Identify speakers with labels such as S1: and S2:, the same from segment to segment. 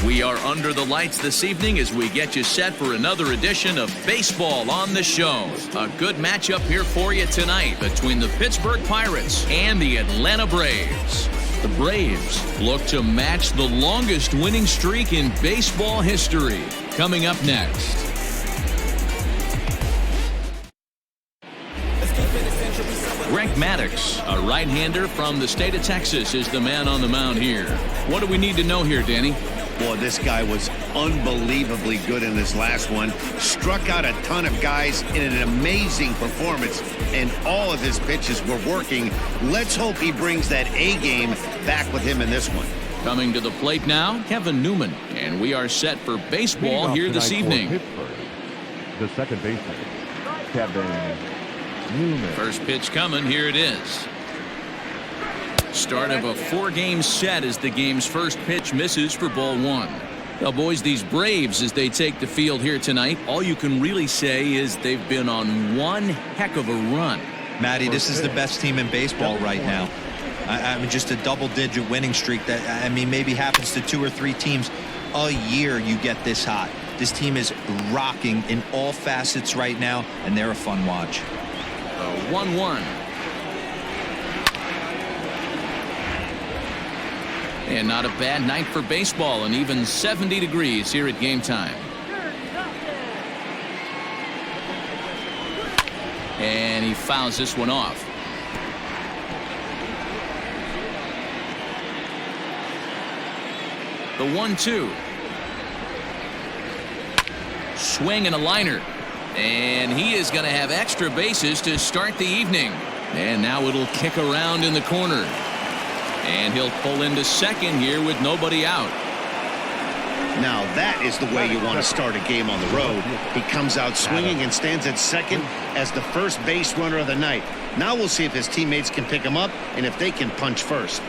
S1: We are under the lights this evening as we get you set for another edition of Baseball on the Show. A good matchup here for you tonight between the Pittsburgh Pirates and the Atlanta Braves. The Braves look to match the longest winning streak in baseball history. Coming up next. Greg Maddux, a right-hander from the state of Texas, is the man on the mound here. What do we need to know here, Danny?
S2: Boy, this guy was unbelievably good in this last one. Struck out a ton of guys in an amazing performance, and all of his pitches were working. Let's hope he brings that A game back with him in this one.
S1: Coming to the plate now, Kevin Newman, and we are set for baseball here this evening.
S3: The second baseman, Kevin Newman.
S1: First pitch coming, here it is. Start of a 4-game set as the game's first pitch misses for ball one. Now, boys, these Braves, as they take the field here tonight, all you can really say is they've been on one heck of a run.
S4: Matty, this is the best team in baseball right now. I mean, just a double-digit winning streak that, I mean, maybe happens to 2 or 3 teams a year. You get this hot. This team is rocking in all facets right now, and they're a fun watch.
S1: 1-1. And not a bad night for baseball, and even 70 degrees here at game time. And he fouls this one off. The 1-2. Swing and a liner. And he is going to have extra bases to start the evening. And now it'll kick around in the corner. And he'll pull into second here with nobody out.
S2: Now that is the way you want to start a game on the road. He comes out swinging and stands at second as the first base runner of the night. Now we'll see if his teammates can pick him up and if they can punch first.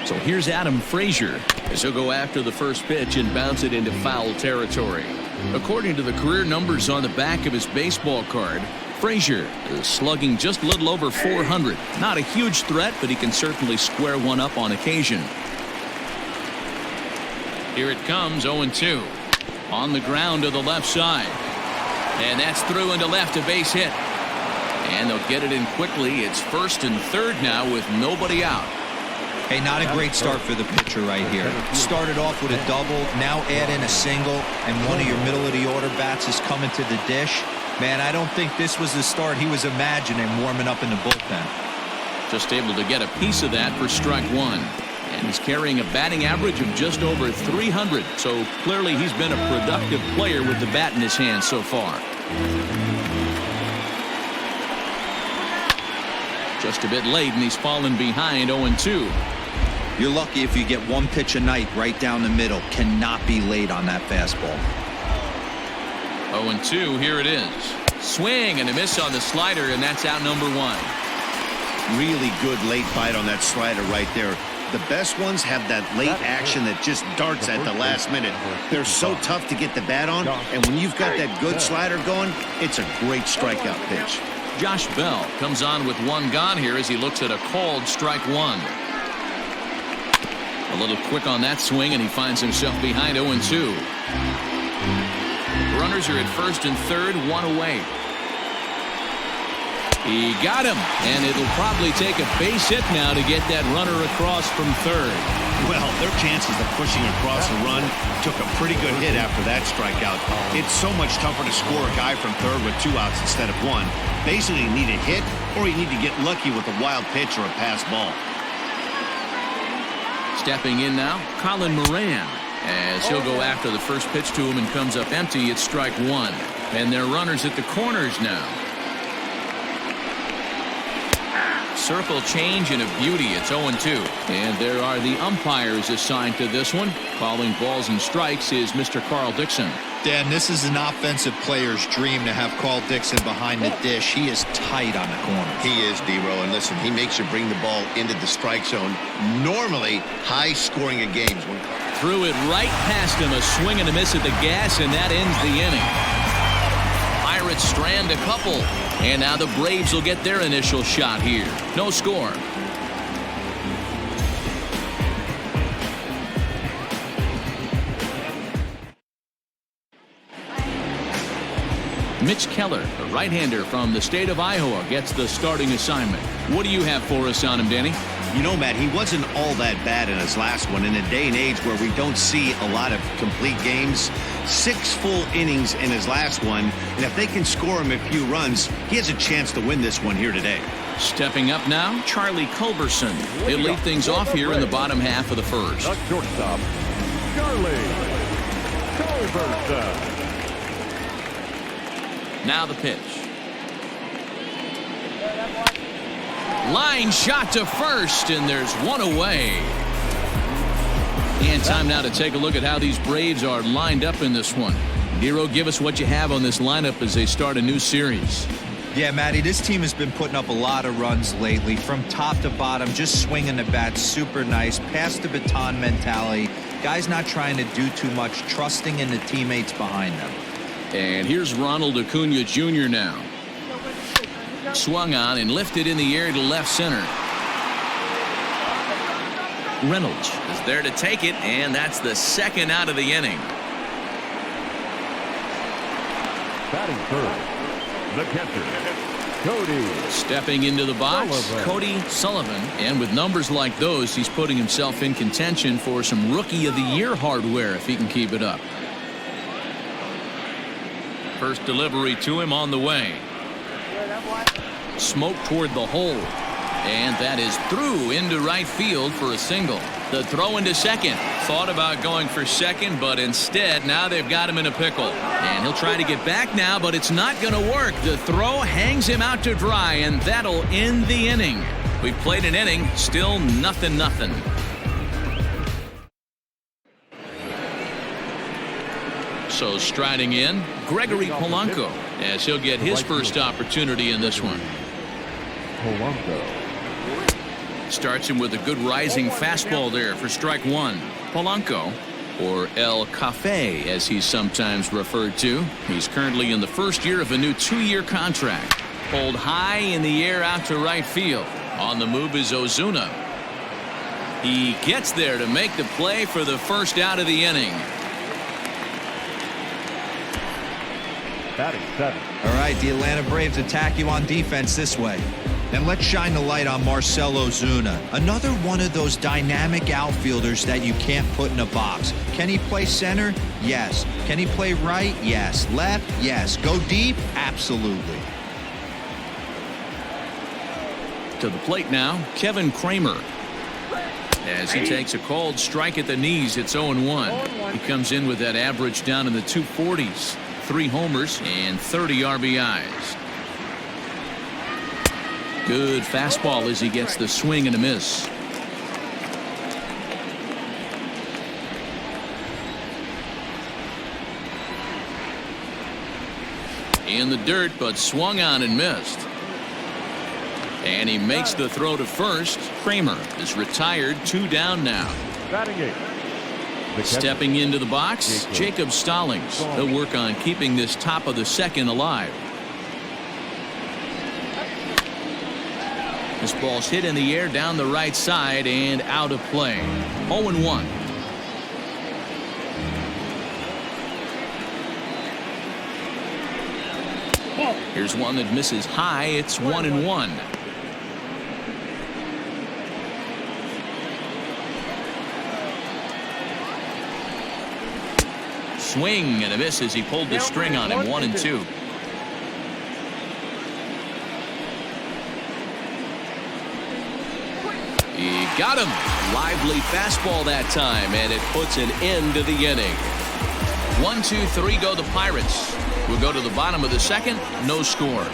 S1: So here's Adam Frazier as he'll go after the first pitch and bounce it into foul territory. According to the career numbers on the back of his baseball card, Frazier is slugging just a little over 400. Not a huge threat, but he can certainly square one up on occasion. Here it comes, 0-2. On the ground to the left side. And that's through into left, a base hit. And they'll get it in quickly. It's first and third now with nobody out.
S4: Hey, not a great start for the pitcher right here. Started off with a double, now add in a single, and one of your middle-of-the-order bats is coming to the dish. Man, I don't think this was the start he was imagining warming up in the bullpen.
S1: Just able to get a piece of that for strike one. And he's carrying a batting average of just over 300. So clearly he's been a productive player with the bat in his hand so far. Just a bit late, and he's fallen behind 0-2.
S4: You're lucky if you get one pitch a night right down the middle. Cannot be late on that fastball.
S1: 0-2, here it is. Swing and a miss on the slider, and that's out number one.
S2: Really good late bite on that slider right there. The best ones have that late action that just darts at the last minute. They're so tough to get the bat on, and when you've got that good slider going, it's a great strikeout pitch.
S1: Josh Bell comes on with one gone here as he looks at a called strike one. A little quick on that swing, and he finds himself behind 0-2. Runners are at first and third, one away. He got him, and it'll probably take a base hit now to get that runner across from third.
S2: Well, their chances of pushing across a run took a pretty good hit after that strikeout. It's so much tougher to score a guy from third with 2 outs instead of 1. Basically, you need a hit, or you need to get lucky with a wild pitch or a pass ball.
S1: Stepping in now, Colin Moran, as he'll go after the first pitch to him and comes up empty. It's strike one. And they're runners at the corners now. Circle change and a beauty. It's 0-2. And there are the umpires assigned to this one. Calling balls and strikes is Mr. Carl Dixon.
S4: Dan, this is an offensive player's dream to have Carl Dixon behind the dish. He is tight on the corner.
S2: He is, D-Row, and listen, he makes you bring the ball into the strike zone. Normally, high scoring of games.
S1: Threw it right past him, a swing and a miss at the gas, and that ends the inning. Pirates strand a couple, and now the Braves will get their initial shot here. No score. Mitch Keller, the right-hander from the state of Iowa, gets the starting assignment. What do you have for us on him, Danny?
S2: You know, Matt, he wasn't all that bad in his last one. In a day and age where we don't see a lot of complete games, 6 full innings in his last one, and if they can score him a few runs, he has a chance to win this one here today.
S1: Stepping up now, Charlie Culberson. He'll lead things off here in the bottom half of the first.
S3: The shortstop, Charlie Culberson.
S1: Now the pitch. Line shot to first, and there's one away. And time now to take a look at how these Braves are lined up in this one. Nero, give us what you have on this lineup as they start a new series.
S4: Yeah, Matty, this team has been putting up a lot of runs lately. From top to bottom, just swinging the bat super nice. Pass the baton mentality. Guys not trying to do too much, trusting in the teammates behind them.
S1: And here's Ronald Acuna Jr. now. Swung on and lifted in the air to left center. Reynolds is there to take it, and that's the second out of the inning.
S3: Batting first, the catcher, Cody.
S1: Stepping into the box,
S3: Sullivan.
S1: Cody Sullivan. And with numbers like those, he's putting himself in contention for some Rookie of the Year hardware if he can keep it up. First delivery to him on the way. Smoke toward the hole. And that is through into right field for a single. The throw into second. Thought about going for second, but instead now they've got him in a pickle. And he'll try to get back now, but it's not going to work. The throw hangs him out to dry, and that'll end the inning. We've played an inning, still nothing. So striding in, Gregory Polanco, as he'll get his first opportunity in this one.
S3: Polanco.
S1: Starts him with a good rising fastball there for strike one. Polanco, or El Cafe as he's sometimes referred to. He's currently in the first year of a new 2-year contract. Pulled high in the air out to right field. On the move is Ozuna. He gets there to make the play for the first out of the inning.
S3: Batting seven.
S4: All right, the Atlanta Braves attack you on defense this way. And let's shine the light on Marcell Ozuna. Another one of those dynamic outfielders that you can't put in a box. Can he play center? Yes. Can he play right? Yes. Left? Yes. Go deep? Absolutely.
S1: To the plate now, Kevin Kramer. As he takes a called strike at the knees, it's 0-1. He comes in with that average down in the 240s. 3 homers and 30 RBIs. Good fastball as he gets the swing and a miss. In the dirt, but swung on and missed. And he makes the throw to first. Kramer is retired, 2 down now.
S3: Batting eight.
S1: Stepping into the box, Jacob Stallings. He'll work on keeping this top of the second alive. This ball's hit in the air down the right side and out of play. 0-1. Here's one that misses high. It's 1-1. Swing and a miss as he pulled the string on him. 1-2. He got him. Lively fastball that time, and it puts an end to the inning. 1-2-3 go the Pirates. We'll go to the bottom of the second. No score.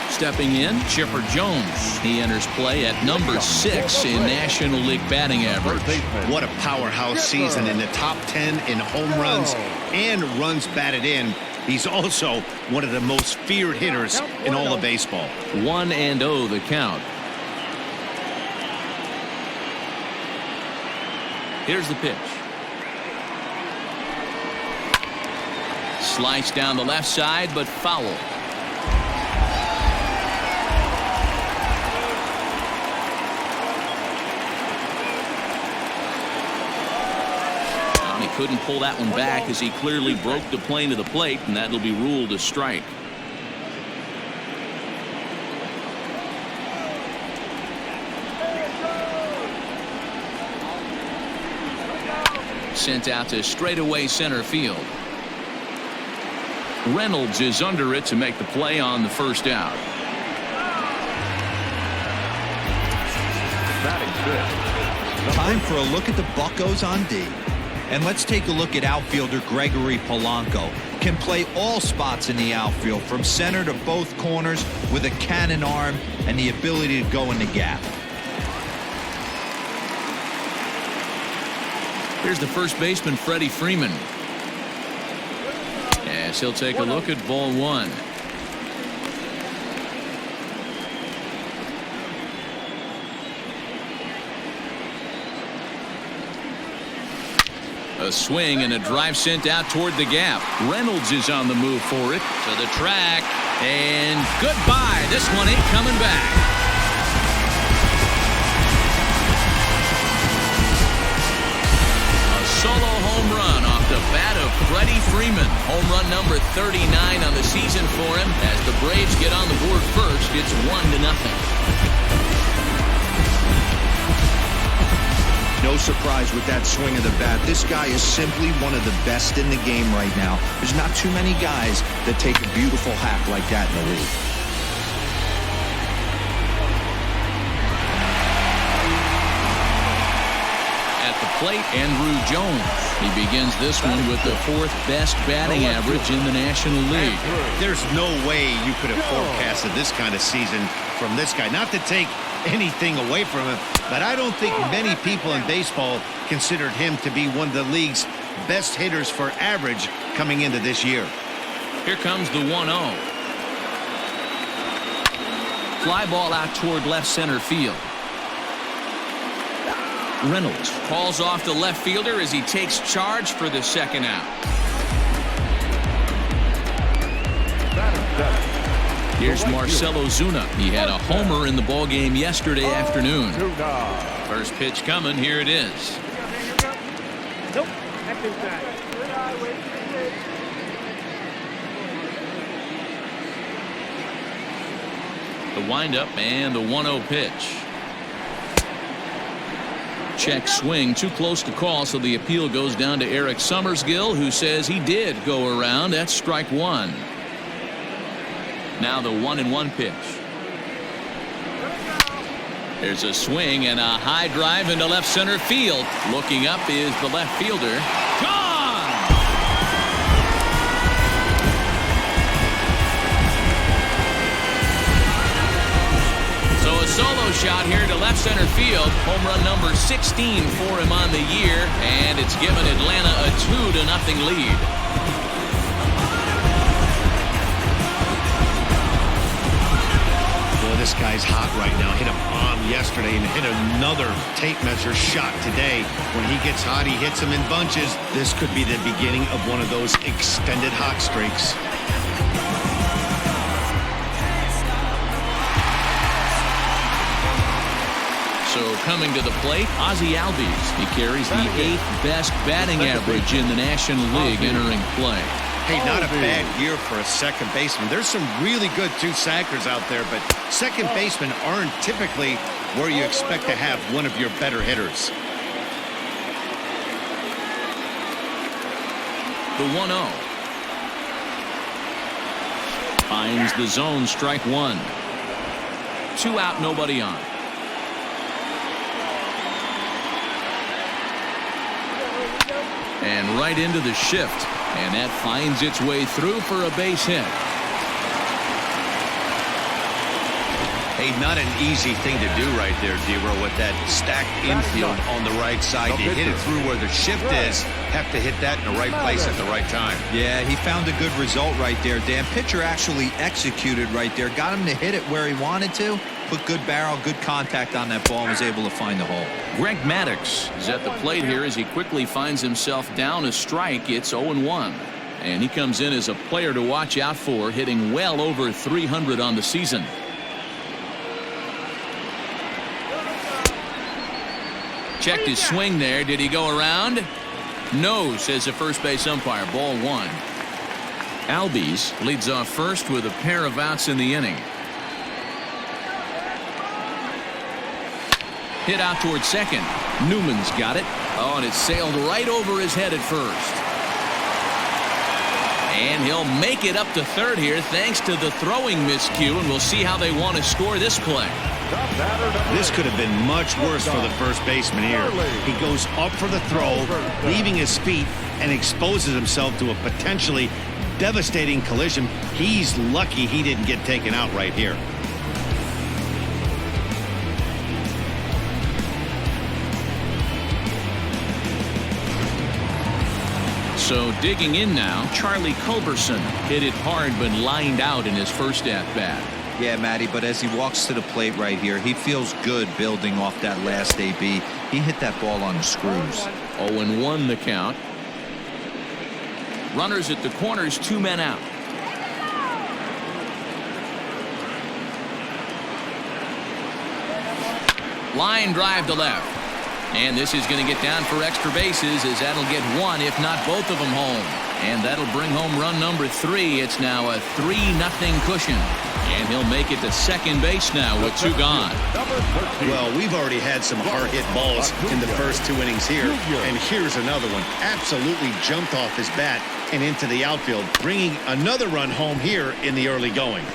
S1: Stepping in, Chipper Jones. He enters play at number 6 in National League batting average.
S2: What a powerhouse season, in the top 10 in home runs and runs batted in. He's also one of the most feared hitters in all of baseball.
S1: 1-0 the count. Here's the pitch. Slice down the left side, but foul. He couldn't pull that one back as he clearly broke the plane to the plate, and that'll be ruled a strike. Sent out to straightaway center field. Reynolds is under it to make the play on the first out.
S4: Time for a look at the Buccos on D. And let's take a look at outfielder Gregory Polanco. Can play all spots in the outfield, from center to both corners, with a cannon arm and the ability to go in the gap.
S1: Here's the first baseman, Freddie Freeman. As he'll take a look at ball one. A swing and a drive sent out toward the gap. Reynolds is on the move for it. To the track. And goodbye. This one ain't coming back. Solo home run off the bat of Freddie Freeman. Home run number 39 on the season for him. As the Braves get on the board first, it's 1-0.
S4: No surprise with that swing of the bat. This guy is simply one of the best in the game right now. There's not too many guys that take a beautiful hack like that in the league.
S1: Plate, Andrew Jones. He begins this one with the 4th best batting average in the National League.
S2: There's no way you could have forecasted this kind of season from this guy. Not to take anything away from him, but I don't think many people in baseball considered him to be one of the league's best hitters for average coming into this year.
S1: Here comes the 1-0. Fly ball out toward left center field. Reynolds calls off the left fielder as he takes charge for the second out. Here's Marcell Ozuna. He had a homer in the ballgame yesterday afternoon. First pitch coming. Here it is.
S5: Nope.
S1: The windup and the 1-0 pitch. Check swing, too close to call, so the appeal goes down to Eric Summersgill, who says he did go around. That's strike one. Now the 1-1 pitch. There's a swing and a high drive into left center field. Looking up is the left fielder. Gone! So a solo shot here to left center field. Home run number 16 for him on the year, and it's given Atlanta a 2-0 lead.
S2: Boy, this guy's hot right now. Hit a bomb yesterday and hit another tape measure shot today. When he gets hot, he hits them in bunches. This could be the beginning of one of those extended hot streaks.
S1: So coming to the plate, Ozzie Albies. He carries the 8th best batting average in the National League entering play.
S2: Hey, not a bad year for a second baseman. There's some really good two-sackers out there, but second basemen aren't typically where you expect to have one of your better hitters.
S1: The 1-0. Finds the zone, strike one. 2 out, nobody on. And right into the shift. And that finds its way through for a base hit.
S2: Hey, not an easy thing to do right there, D-Row, with that stacked infield on the right side. You hit it through where the shift is, have to hit that in the right place at the right time.
S4: Yeah, he found a good result right there, Dan. Pitcher actually executed right there. Got him to hit it where he wanted to. Put good barrel, good contact on that ball, and was able to find the hole.
S1: Greg Maddux is at the plate here as he quickly finds himself down a strike. It's 0-1. And he comes in as a player to watch out for, hitting well over 300 on the season. Checked his swing there. Did he go around? No, says the first base umpire. Ball 1. Albies leads off first with a pair of outs in the inning. Hit out towards second. Newman's got it. Oh, and it sailed right over his head at first. And he'll make it up to third here thanks to the throwing miscue, and we'll see how they want to score this play.
S2: This could have been much worse for the first baseman here. He goes up for the throw, leaving his feet, and exposes himself to a potentially devastating collision. He's lucky he didn't get taken out right here.
S1: So digging in now, Charlie Culberson hit it hard but lined out in his first at-bat.
S4: Yeah, Matty, but as he walks to the plate right here, he feels good building off that last AB. He hit that ball on the screws.
S1: 0-1 the count. Runners at the corners, 2 men out. Line drive to left. And this is going to get down for extra bases, as that'll get one, if not both of them, home. And that'll bring home run number 3. It's now a 3-0 cushion. And he'll make it to second base now with 2 gone.
S2: Well, we've already had some hard-hit balls in the first 2 innings here. And here's another one. Absolutely jumped off his bat and into the outfield, bringing another run home here in the early going.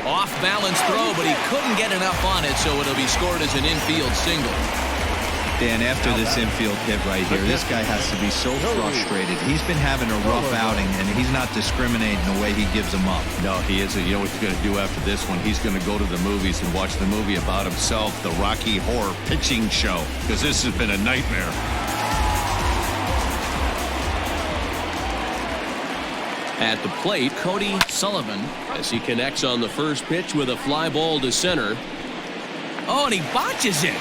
S1: Off-balance throw, but he couldn't get enough on it, so it'll be scored as an infield single.
S4: Dan, after this infield hit right here, this guy has to be so frustrated. He's been having a rough outing, and he's not discriminating the way he gives them up.
S3: No, he isn't. You know what he's going to do after this one? He's going to go to the movies and watch the movie about himself, the Rocky Horror Pitching Show, because this has been a nightmare.
S1: At the plate, Cody Sullivan, as he connects on the first pitch with a fly ball to center. Oh, and he botches it.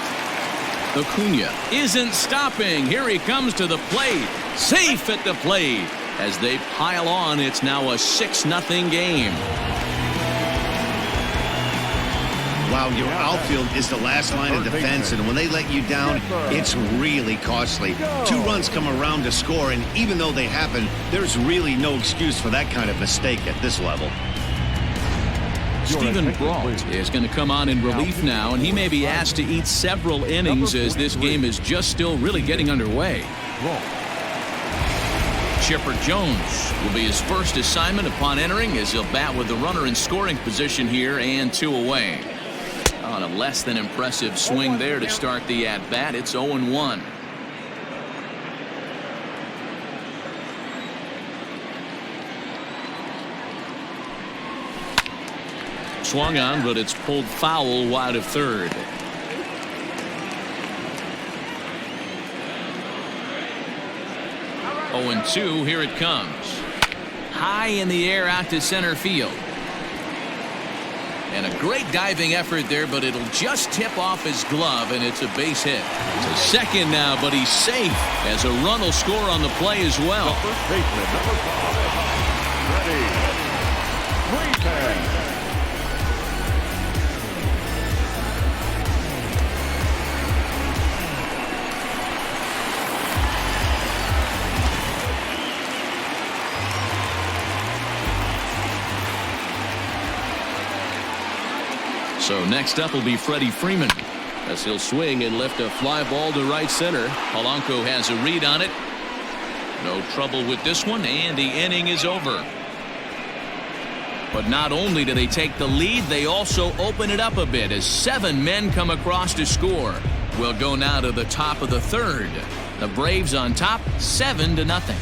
S1: Acuna isn't stopping. Here he comes to the plate. Safe at the plate. As they pile on, it's now a 6-0 game.
S2: Wow, your outfield is the last line of defense, and when they let you down, it's really costly. 2 runs come around to score, and even though they happen, there's really no excuse for that kind of mistake at this level.
S1: Stephen Brault is going to come on in relief now, and he may be asked to eat several innings as this game is just still really getting underway. Chipper Jones will be his first assignment upon entering, as he'll bat with the runner in scoring position here and 2 away. On a less than impressive swing there to start the at-bat. It's 0-1. Swung on, but it's pulled foul wide of third. 0-2. Here it comes. High in the air out to center field. And a great diving effort there, but it'll just tip off his glove, and it's a base hit. To second now, but he's safe as a run will score on the play as well.
S3: The first baseman, number 5, ready. Greenman.
S1: So next up will be Freddie Freeman, as he'll swing and lift a fly ball to right center. Polanco has a read on it. No trouble with this one, and the inning is over. But not only do they take the lead, they also open it up a bit as 7 men come across to score. We'll go now to the top of the third. The Braves on top, 7-0.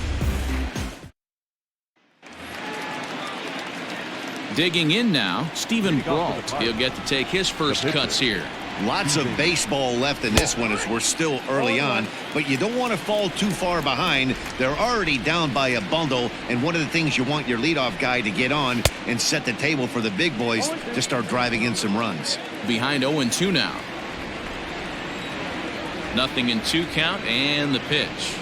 S1: Digging in now, Stephen Brault. He'll get to take his first cuts here.
S2: Lots of baseball left in this one as we're still early on, but you don't want to fall too far behind. They're already down by a bundle, and one of the things you want your leadoff guy to get on and set the table for the big boys to start driving in some runs.
S1: Behind 0-2 now. 0-2 count, and the pitch.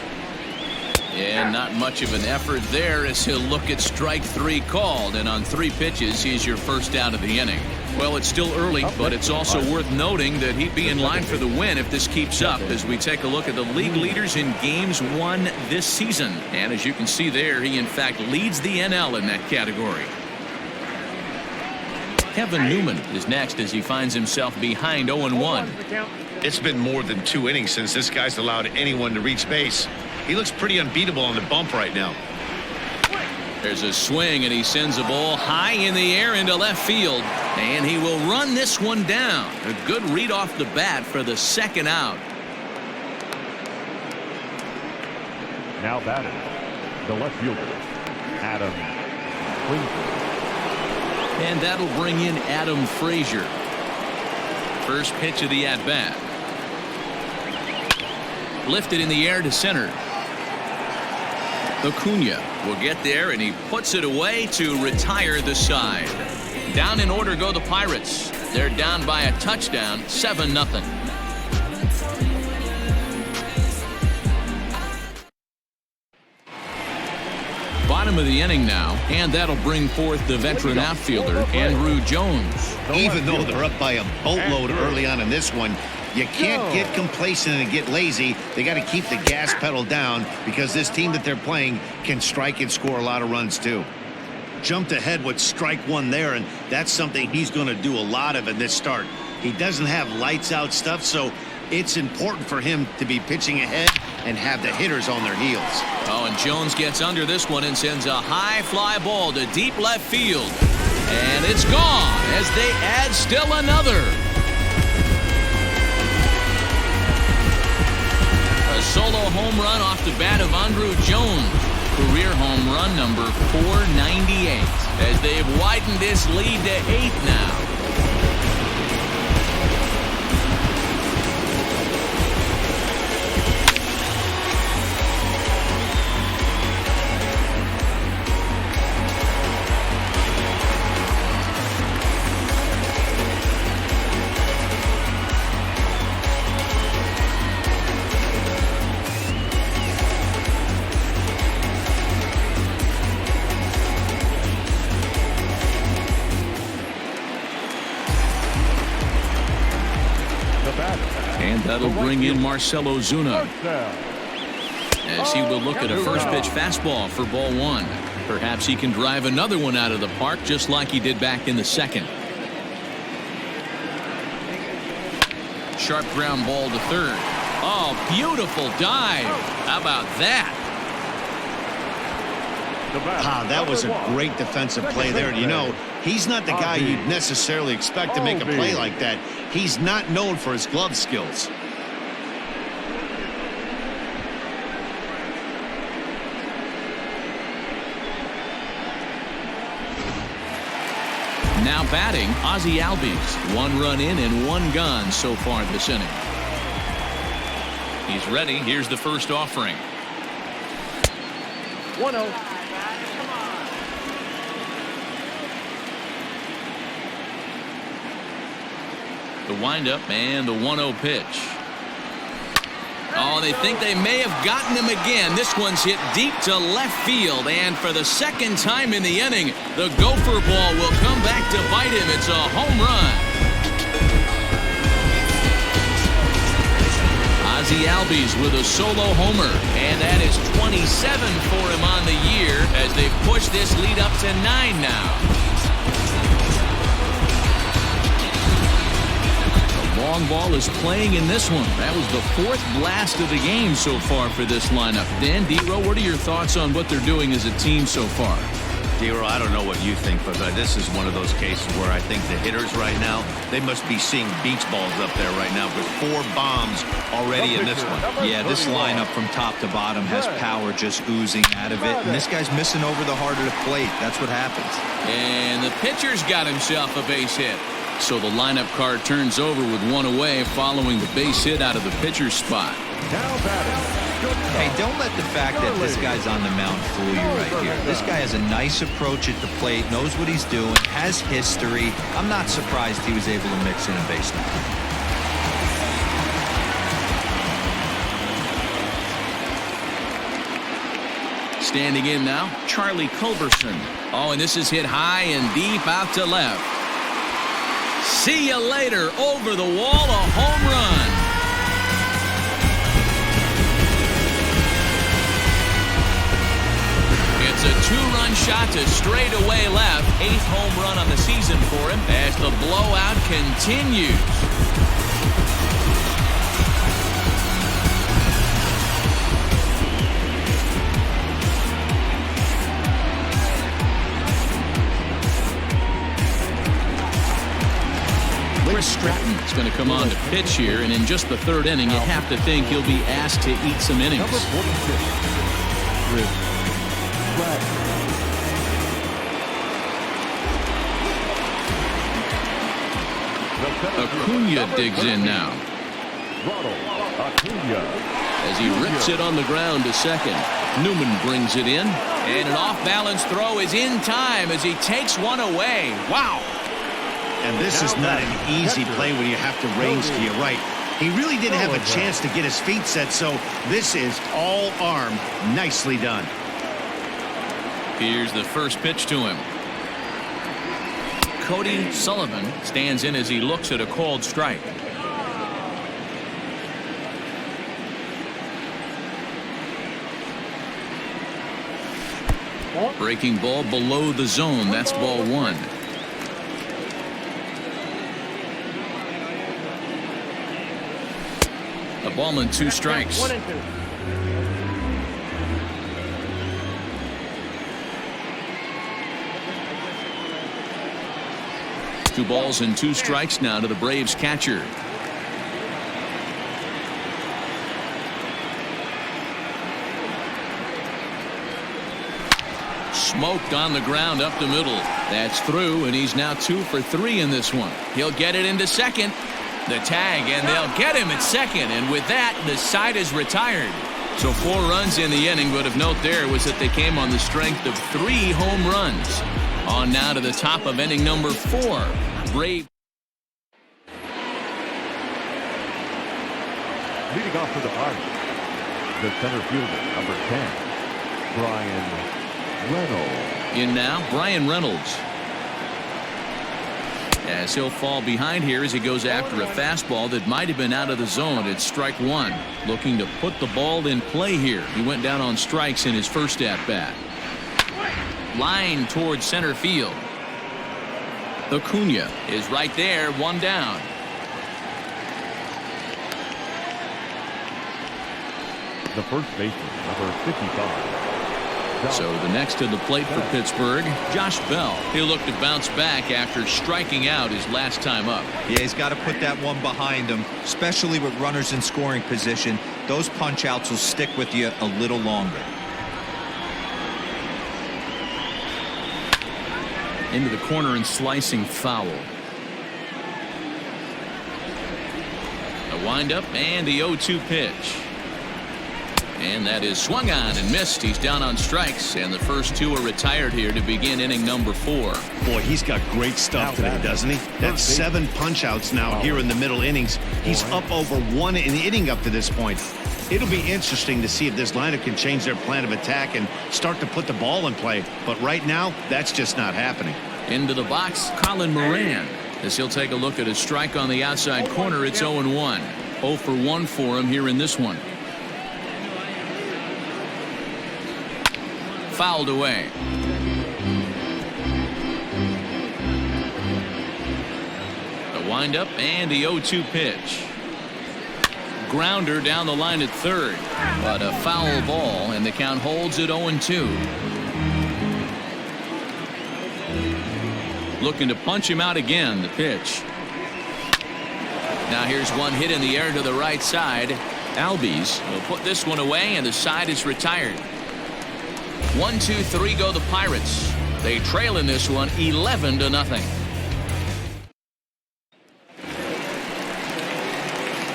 S1: And not much of an effort there as he'll look at strike 3 called, and on 3 pitches he's your first out of the inning. Well, it's still early, but it's also worth noting that he'd be in line for the win if this keeps up as we take a look at the league leaders in games won this season. And as you can see there, he in fact leads the NL in that category. Kevin Newman is next as he finds himself behind 0-1.
S2: It's been more than 2 innings since this guy's allowed anyone to reach base. He looks pretty unbeatable on the bump right now.
S1: There's a swing, and he sends a ball high in the air into left field. And he will run this one down. A good read off the bat for the second out.
S6: Now batting, the left fielder, Adam Frazier.
S1: And that'll bring in Adam Frazier. First pitch of the at-bat. Lifted in the air to center. Acuna will get there, and he puts it away to retire the side. Down in order go the Pirates. They're down by a touchdown, 7-0. Bottom of the inning now, and that'll bring forth the veteran outfielder, Andrew Jones.
S2: Even though they're up by a boatload early on in this one, you can't get complacent and get lazy. They got to keep the gas pedal down because this team that they're playing can strike and score a lot of runs too. Jumped ahead with strike one there, and that's something he's going to do a lot of in this start. He doesn't have lights out stuff, so it's important for him to be pitching ahead and have the hitters on their heels.
S1: Oh, and Jones gets under this one and sends a high fly ball to deep left field. And it's gone as they add still another. A solo home run off the bat of Andrew Jones. Career home run number 498 as they've widened this lead to 8 now. And that'll bring in Marcelo Zuna as he will look at a first pitch fastball for ball one. Perhaps he can drive another one out of the park just like he did back in the second. Sharp ground ball to third. Oh, beautiful dive. How about that?
S2: That was a great defensive play there. You know, he's not the guy you'd necessarily expect to make a play like that. He's not known for his glove skills.
S1: Now batting, Ozzie Albies. 1 run in and 1 gone so far this inning. He's ready. Here's the first offering.
S5: 1-0.
S1: The windup and the 1-0 pitch. Oh, they think they may have gotten him again. This one's hit deep to left field, and for the second time in the inning, the gopher ball will come back to bite him. It's a home run. Ozzie Albies with a solo homer, and that is 27 for him on the year as they've pushed this lead up to 9 now. Long ball is playing in this one. That was the 4th blast of the game so far for this lineup. Dan Dero, what are your thoughts on what they're doing as a team so far?
S2: Dero, I don't know what you think, but this is one of those cases where I think the hitters right now, they must be seeing beach balls up there right now with 4 bombs already in this one.
S4: Yeah, this lineup from top to bottom has power just oozing out of it, and this guy's missing over the heart of the plate. That's what happens.
S1: And the pitcher's got himself a base hit. So the lineup card turns over with 1 away following the base hit out of the pitcher's spot.
S4: Hey, don't let the fact that this guy's on the mound fool you right here. This guy has a nice approach at the plate, knows what he's doing, has history. I'm not surprised he was able to mix in a base hit.
S1: Standing in now, Charlie Culberson. Oh, and this is hit high and deep out to left. See you later. Over the wall, a home run. It's a two-run shot to straightaway left. 8th home run on the season for him as the blowout continues. Chris Stratton is going to come on to pitch here, and in just the 3rd inning, you have to think he'll be asked to eat some innings.
S6: Number 46, Chris Stratton.
S1: Acuna digs in now. As he rips it on the ground to second. Newman brings it in, and an off-balance throw is in time as he takes one away. Wow.
S2: And this is not an easy play when you have to range to your right. He really didn't have a chance to get his feet set, so this is all arm. Nicely done.
S1: Here's the first pitch to him. Cody Sullivan stands in as he looks at a called strike. Breaking ball below the zone. That's ball 1. A ball and 2 strikes.
S5: 1 and 2.
S1: 2 balls and 2 strikes now to the Braves catcher. Smoked on the ground up the middle. That's through, and he's now 2 for 3 in this one. He'll get it into second. The tag, and they'll get him at second, and with that, the side is retired. So 4 runs in the inning, but of note there was that they came on the strength of 3 home runs. On now to the top of inning number 4. Brave.
S6: Leading off to the party, the center fielder, number 10, Brian Reynolds.
S1: In now, Brian Reynolds. As he'll fall behind here as he goes after a fastball that might have been out of the zone. It's strike 1. Looking to put the ball in play here. He went down on strikes in his first at-bat. Line towards center field. Acuna is right there, 1 down.
S6: The first baseman, number 55.
S1: So the next to the plate for Pittsburgh, Josh Bell. He'll look to bounce back after striking out his last time up.
S4: Yeah, he's got to put that one behind him, especially with runners in scoring position. Those punch outs will stick with you a little longer.
S1: Into the corner and slicing foul. A windup and the 0-2 pitch. And that is swung on and missed. He's down on strikes, and the first 2 are retired here to begin inning number 4.
S2: Boy, he's got great stuff today, doesn't he? That's 7 punch-outs now here in the middle innings. He's up over 1 inning up to this point. It'll be interesting to see if this lineup can change their plan of attack and start to put the ball in play. But right now, that's just not happening.
S1: Into the box, Colin Moran. As he'll take a look at a strike on the outside corner, it's 0-1. 0 for 1 for him here in this one. Fouled away. The windup and the 0-2 pitch. Grounder down the line at third, but a foul ball, and the count holds at 0-2. Looking to punch him out again, the pitch. Now here's one hit in the air to the right side. Albies will put this one away, and the side is retired. 1, 2, 3 go the Pirates. They trail in this one 11-0.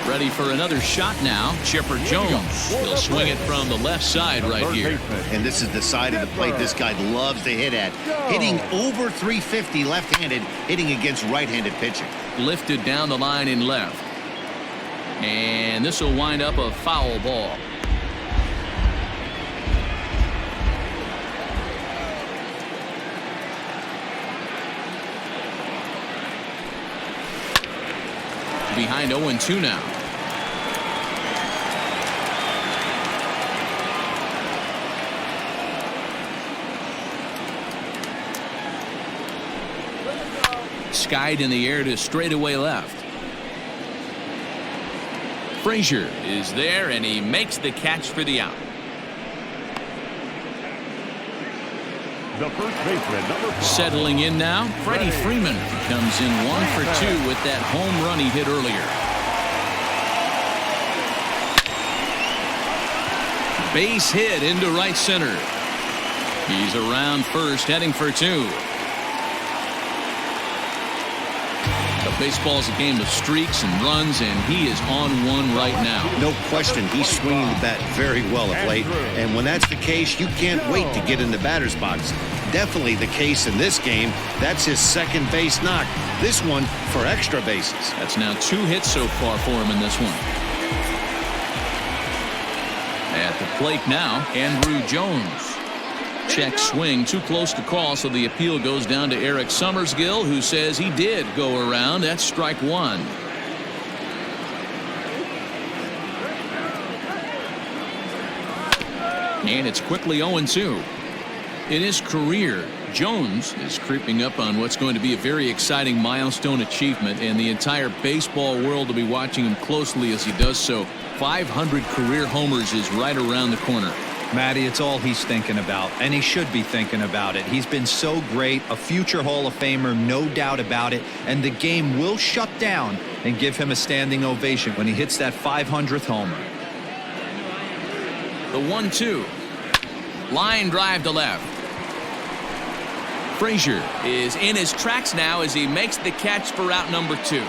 S1: Ready for another shot now. Chipper Jones will swing it from the left side right here.
S2: And this is the side of the plate this guy loves to hit at. Hitting over 350 left-handed, hitting against right-handed pitching.
S1: Lifted down the line in left. And this will wind up a foul ball. behind 0-2 now. Skied in the air to straightaway left. Frazier is there, and he makes the catch for the out.
S6: The first baseman, number 5.
S1: Settling in now, Freddie Freeman comes in 1 for 2 with that home run he hit earlier. Base hit into right center. He's around first, heading for 2. Baseball is a game of streaks and runs, and he is on one right now.
S2: No question, he's swinging the bat very well of late. And when that's the case, you can't wait to get in the batter's box. Definitely the case in this game. That's his second base knock. This one for extra bases.
S1: That's now 2 hits so far for him in this one. At the plate now, Andrew Jones. Check swing, too close to call, so the appeal goes down to Eric Summersgill, who says he did go around. That's strike 1. And it's quickly 0-2. In his career, Jones is creeping up on what's going to be a very exciting milestone achievement, and the entire baseball world will be watching him closely as he does so. 500 career homers is right around the corner.
S4: Matty, it's all he's thinking about, and he should be thinking about it. He's been so great, a future Hall of Famer, no doubt about it, and the game will shut down and give him a standing ovation when he hits that 500th homer.
S1: The 1-2. Line drive to left. Frazier is in his tracks now as he makes the catch for out number 2.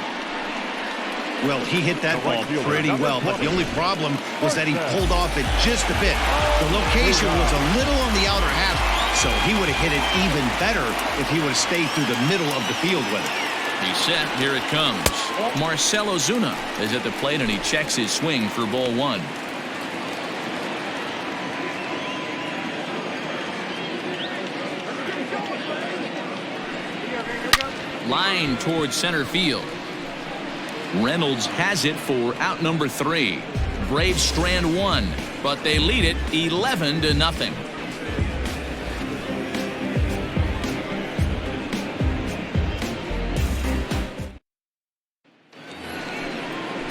S2: Well, he hit that ball pretty well, but the only problem was that he pulled off it just a bit. The location was a little on the outer half, so he would have hit it even better if he would have stayed through the middle of the field with it.
S1: He's set. Here it comes. Marcell Ozuna is at the plate, and he checks his swing for ball 1. Line towards center field. Reynolds has it for out number 3. Braves strand 1, but they lead it 11-0.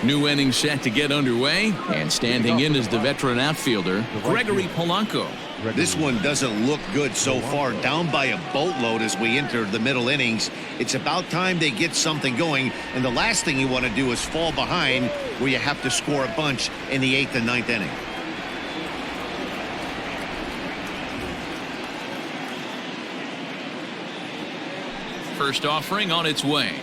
S1: New inning set to get underway, and standing in is the veteran outfielder, Gregory Polanco.
S2: This one doesn't look good so far, down by a boatload as we enter the middle innings. It's about time they get something going, and the last thing you want to do is fall behind where you have to score a bunch in the 8th and 9th inning.
S1: First offering on its way.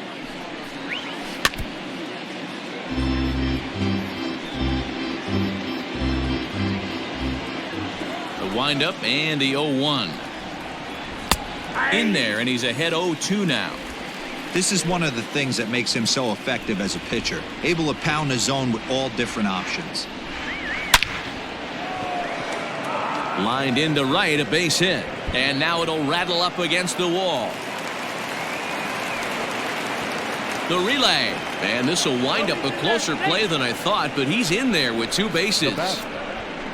S1: Windup and the 0-1 in there, and he's ahead 0-2 now.
S4: This is one of the things that makes him so effective as a pitcher, able to pound the zone with all different options.
S1: Lined into right, a base hit, and now it'll rattle up against the wall. The relay, and this will wind up a closer play than I thought, but he's in there with 2 bases.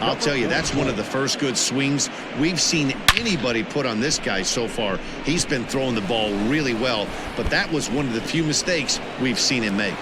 S2: I'll tell you, that's one of the first good swings we've seen anybody put on this guy so far. He's been throwing the ball really well, but that was one of the few mistakes we've seen him make.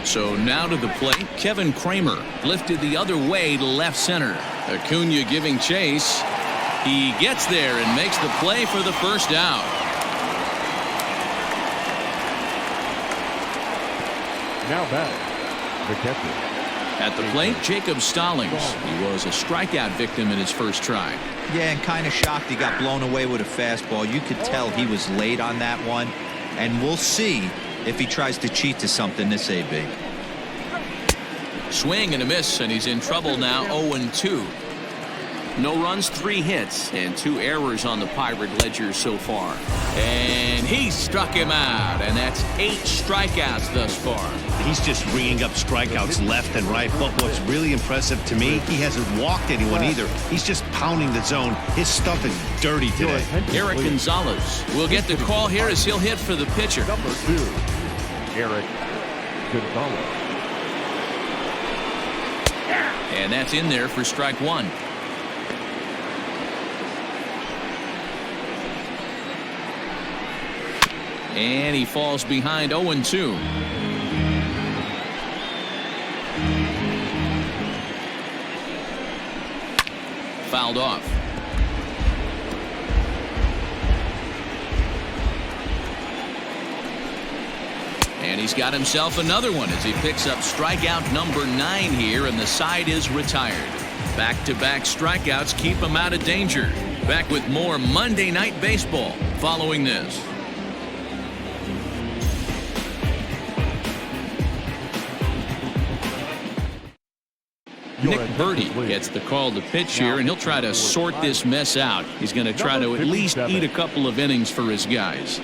S1: So now to the plate, Kevin Kramer lifted the other way to left center. Acuna giving chase. He gets there and makes the play for the first out.
S6: Now back, the catcher.
S1: At the plate, Jacob Stallings. He was a strikeout victim in his first try.
S4: Yeah, and kind of shocked he got blown away with a fastball. You could tell he was late on that one, and we'll see if he tries to cheat to something this AB.
S1: Swing and a miss, and he's in trouble now. 0-2. No runs, 3 hits, and 2 errors on the Pirate ledger so far. And he struck him out, and that's 8 strikeouts thus far.
S2: He's just ringing up strikeouts left and right. But what's really impressive to me, he hasn't walked anyone either. He's just pounding the zone. His stuff is dirty today.
S1: Eric Gonzalez will get the call here as he'll hit for the pitcher.
S6: Number 2, Eric Gonzalez.
S1: And that's in there for strike 1. And he falls behind 0-2. Fouled off. And he's got himself another one as he picks up strikeout number 9 here, and the side is retired. Back-to-back strikeouts keep him out of danger. Back with more Monday Night Baseball following this. Nick Birdie gets the call to pitch here, and he'll try to sort this mess out. He's going to try to at least eat a couple of innings for his guys.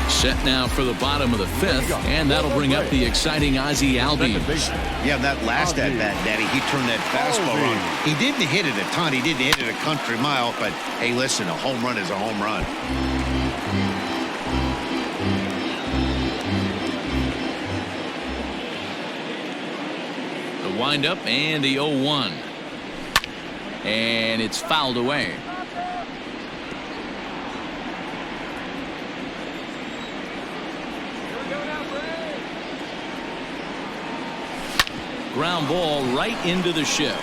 S1: Set now for the bottom of the 5th, and that'll bring up the exciting Ozzie Albies.
S2: Yeah, that last at-bat, Daddy, he turned that fastball on. He didn't hit it a ton. He didn't hit it a country mile, but hey, listen, a home run is a home run.
S1: The windup and the 0-1. And it's fouled away. Ground ball right into the shift.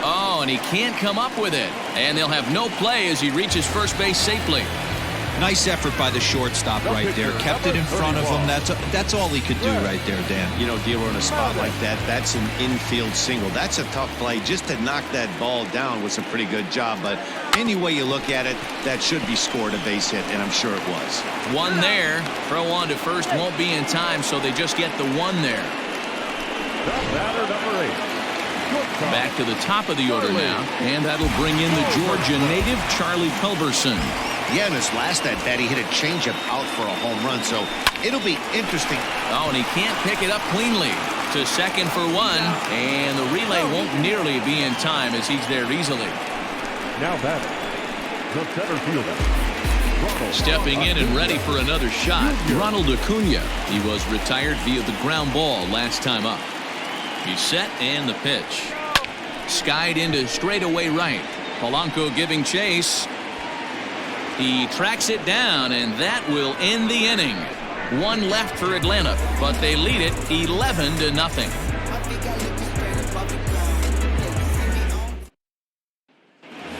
S1: Oh, and he can't come up with it. And they'll have no play as he reaches first base safely.
S4: Nice effort by the shortstop right there. Kept it in front of him. That's all he could do right there, Dan.
S2: You know, dealer in a spot like that, that's an infield single. That's a tough play. Just to knock that ball down was a pretty good job. But any way you look at it, that should be scored a base hit, and I'm sure it was.
S1: One there. Throw on to first won't be in time, so they just get the 1 there.
S6: Batter number 8.
S1: Back to the top of the order now, and that'll bring in the Georgia native Charlie Culberson.
S2: Yeah, in his last at-bat, he hit a changeup out for a home run, so it'll be interesting.
S1: Oh, and he can't pick it up cleanly. To second for 1, and the relay won't nearly be in time as he's there easily.
S6: Now batting, the center fielder.
S1: Stepping in and ready for another shot, Ronald Acuna. He was retired via the ground ball last time up. He's set and the pitch. Skied into straightaway right. Polanco giving chase. He tracks it down, and that will end the inning. 1 left for Atlanta, but they lead it 11-0.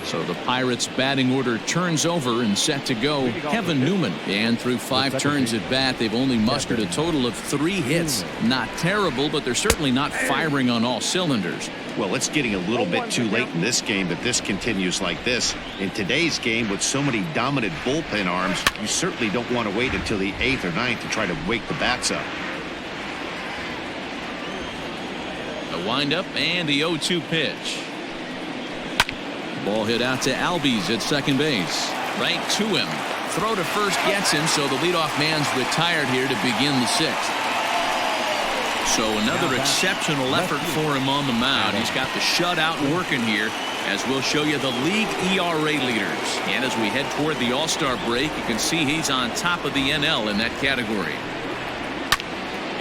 S1: So the Pirates batting order turns over and set to go. Kevin Newman, and through 5 turns at bat, they've only mustered a total of 3 hits. Not terrible, but they're certainly not firing on all cylinders.
S2: Well, it's getting a little bit too late in this game if this continues like this. In today's game, with so many dominant bullpen arms, you certainly don't want to wait until the 8th or 9th to try to wake the bats up.
S1: The windup and the 0-2 pitch. Ball hit out to Albies at second base. Right to him. Throw to first gets him, so the leadoff man's retired here to begin the 6th. So another exceptional effort for him on the mound. He's got the shutout working here, as we'll show you the league ERA leaders. And as we head toward the All-Star break, you can see he's on top of the NL in that category.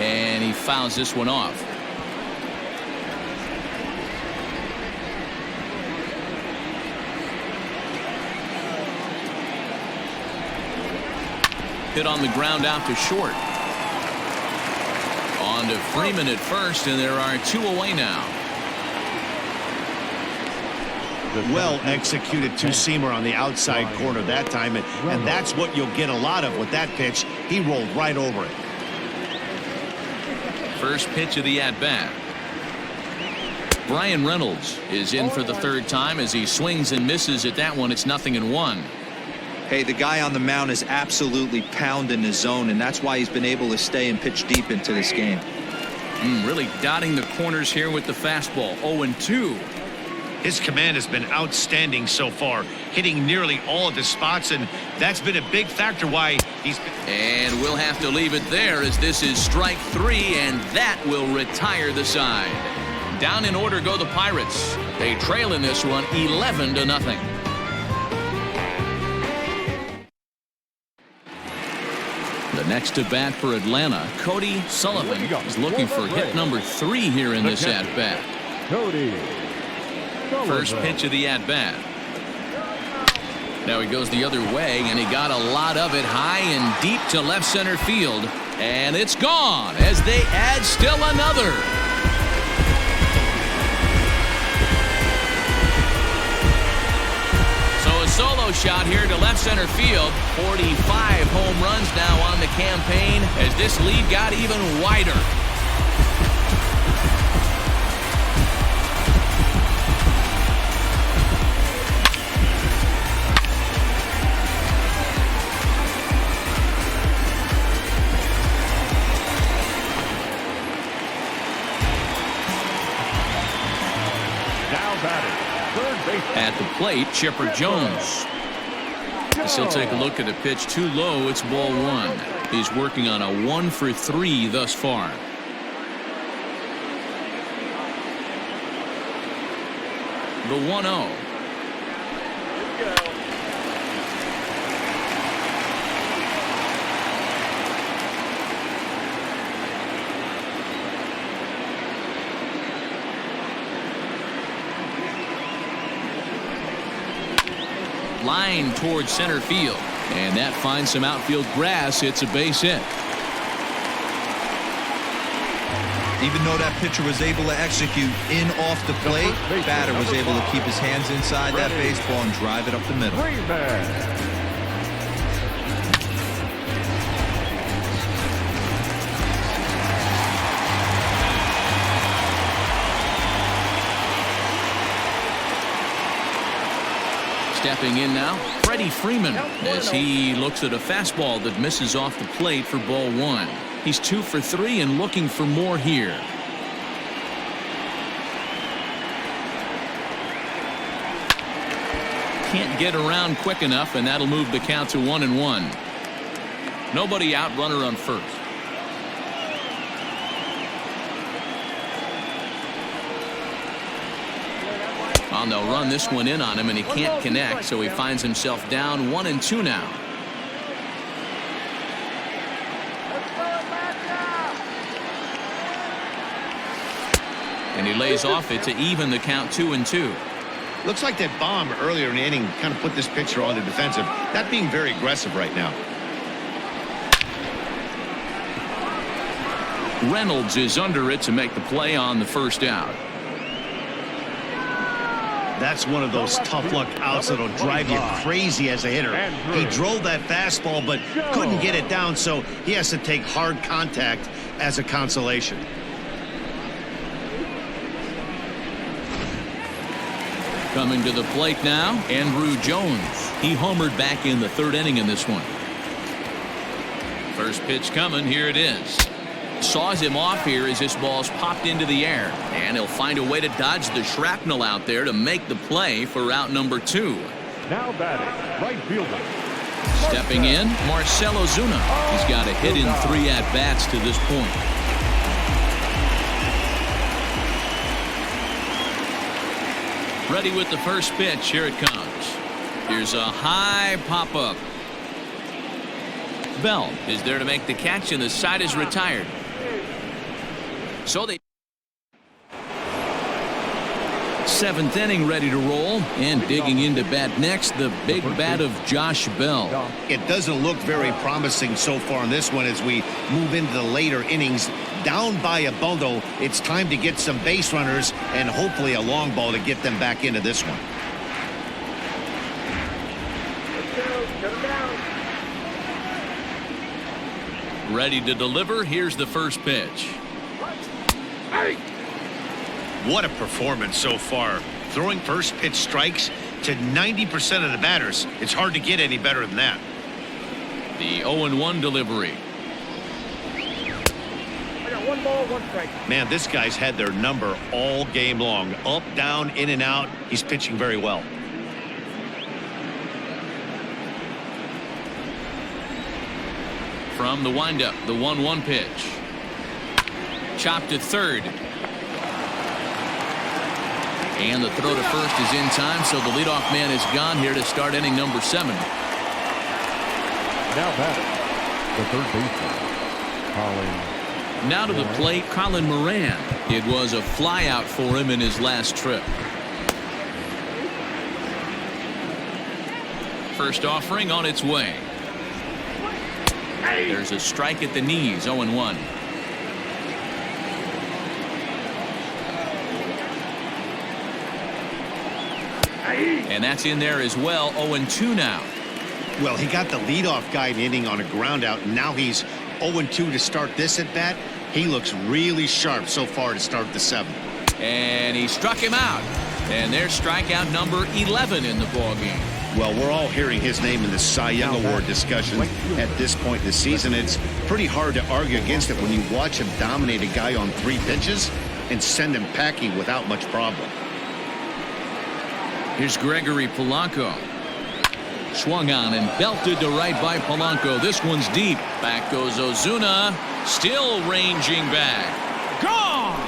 S1: And he fouls this one off. Hit on the ground out to short. On to Freeman at first, and there are 2 away now.
S2: Well executed 2-seamer on the outside corner that time, and that's what you'll get a lot of with that pitch. He rolled right over it.
S1: First pitch of the at-bat. Brian Reynolds is in for the 3rd time as he swings and misses at that one. It's 0-1.
S4: Hey, the guy on the mound is absolutely pounding his zone, and that's why he's been able to stay and pitch deep into this game.
S1: Really dotting the corners here with the fastball. 0-2.
S2: His command has been outstanding so far, hitting nearly all of his spots, and that's been a big factor why he's been...
S1: And we'll have to leave it there as this is strike 3, and that will retire the side. Down in order go the Pirates. They trail in this one 11-0. The next to bat for Atlanta, Cody Sullivan is looking for hit number 3 here in this at-bat.
S6: Cody.
S1: First pitch of the at-bat. Now he goes the other way, and he got a lot of it high and deep to left center field. And it's gone as they add still another. So a solo shot here to left center field. 45 home runs now on the campaign as this lead got even wider. At the plate, Chipper Jones. As he'll take a look at a pitch too low, it's ball 1. He's working on a 1-for-3 thus far. The 1-0. Line towards center field, and that finds some outfield grass. It's a base hit.
S4: Even though that pitcher was able to execute in off the plate, batter was able to keep his hands inside that baseball and drive it up the middle.
S1: Stepping in now, Freddie Freeman, as he looks at a fastball that misses off the plate for ball 1. He's 2 for 3 and looking for more here. Can't get around quick enough, and that'll move the count to 1-1. Nobody out, runner on first. Well, they'll run this one in on him, and he can't connect, so he finds himself down 1-2 now. And he lays off it to even the count 2-2.
S2: Looks like that bomb earlier in the inning kind of put this pitcher on the defensive. Not being very aggressive right now.
S1: Reynolds is under it to make the play on the first out.
S2: That's one of those tough luck outs that'll drive you crazy as a hitter. He drove that fastball but couldn't get it down, so he has to take hard contact as a consolation.
S1: Coming to the plate now, Andrew Jones. He homered back in the 3rd inning in this one. First pitch coming, here it is. Saws him off here as this ball's popped into the air, and he'll find a way to dodge the shrapnel out there to make the play for out number 2.
S6: Now batting, right fielder.
S1: Stepping in, Marcell Ozuna. He's got a hit in 3 at-bats to this point. Ready with the first pitch. Here it comes. Here's a high pop-up. Bell is there to make the catch, and the side is retired. So they 7th inning ready to roll, and digging into bat next, the big bat of Josh Bell.
S2: It doesn't look very promising so far in this one as we move into the later innings. Down by a bundle, it's time to get some base runners and hopefully a long ball to get them back into this one.
S1: Ready to deliver. Here's the first pitch.
S2: What a performance so far. Throwing first pitch strikes to 90% of the batters. It's hard to get any better than that.
S1: The 0-1 delivery.
S5: ball, 1 strike.
S2: Man, this guy's had their number all game long. Up, down, in and out. He's pitching very well.
S1: From the windup, the 1-1 pitch. Chopped to third. And the throw to first is in time, so the leadoff man is gone here to start inning number 7.
S6: Now batting, the third baseman, Colin.
S1: Now to the plate, Colin Moran. It was a flyout for him in his last trip. First offering on its way. There's a strike at the knees, 0-1. And that's in there as well, 0-2 now.
S2: Well, he got the leadoff guy in the inning on a ground out, and now he's 0-2 to start this at bat. He looks really sharp so far to start the 7th.
S1: And he struck him out. And there's strikeout number 11 in the ballgame.
S2: Well, we're all hearing his name in the Cy Young Award discussion at this point in the season. It's pretty hard to argue against it when you watch him dominate a guy on 3 pitches and send him packing without much problem.
S1: Here's Gregory Polanco. Swung on and belted to right by Polanco. This one's deep. Back goes Ozuna. Still ranging back. Gone!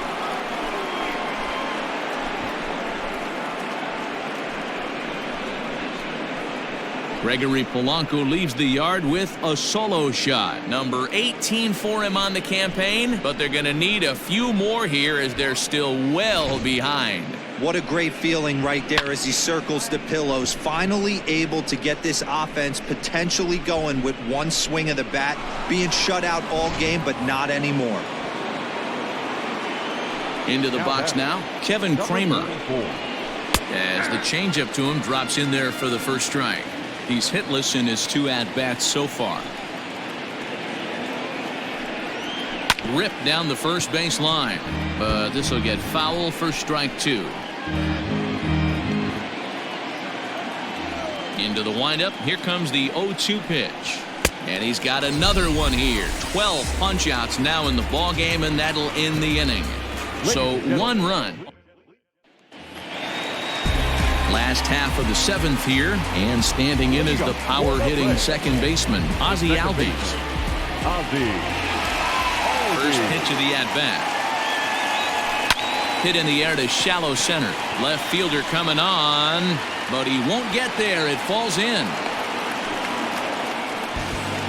S1: Gregory Polanco leaves the yard with a solo shot. Number 18 for him on the campaign, but they're going to need a few more here as they're still well behind.
S4: What a great feeling right there as he circles the pillows. Finally able to get this offense potentially going with one swing of the bat. Being shut out all game, but not anymore.
S1: Into the box now, Kevin Kramer. As the changeup to him drops in there for the first strike. He's hitless in his 2 at-bats so far. Ripped down the first base line, but this will get foul for strike 2. Into the windup. Here comes the 0-2 pitch. And he's got another one here. 12 punch-outs now in the ball game, and that'll end the inning. So 1 run. Last half of the 7th here, and standing in is the power-hitting second baseman, Ozzie Albies. First pitch of the at-bat. Hit in the air to shallow center. Left fielder coming on, but he won't get there. It falls in.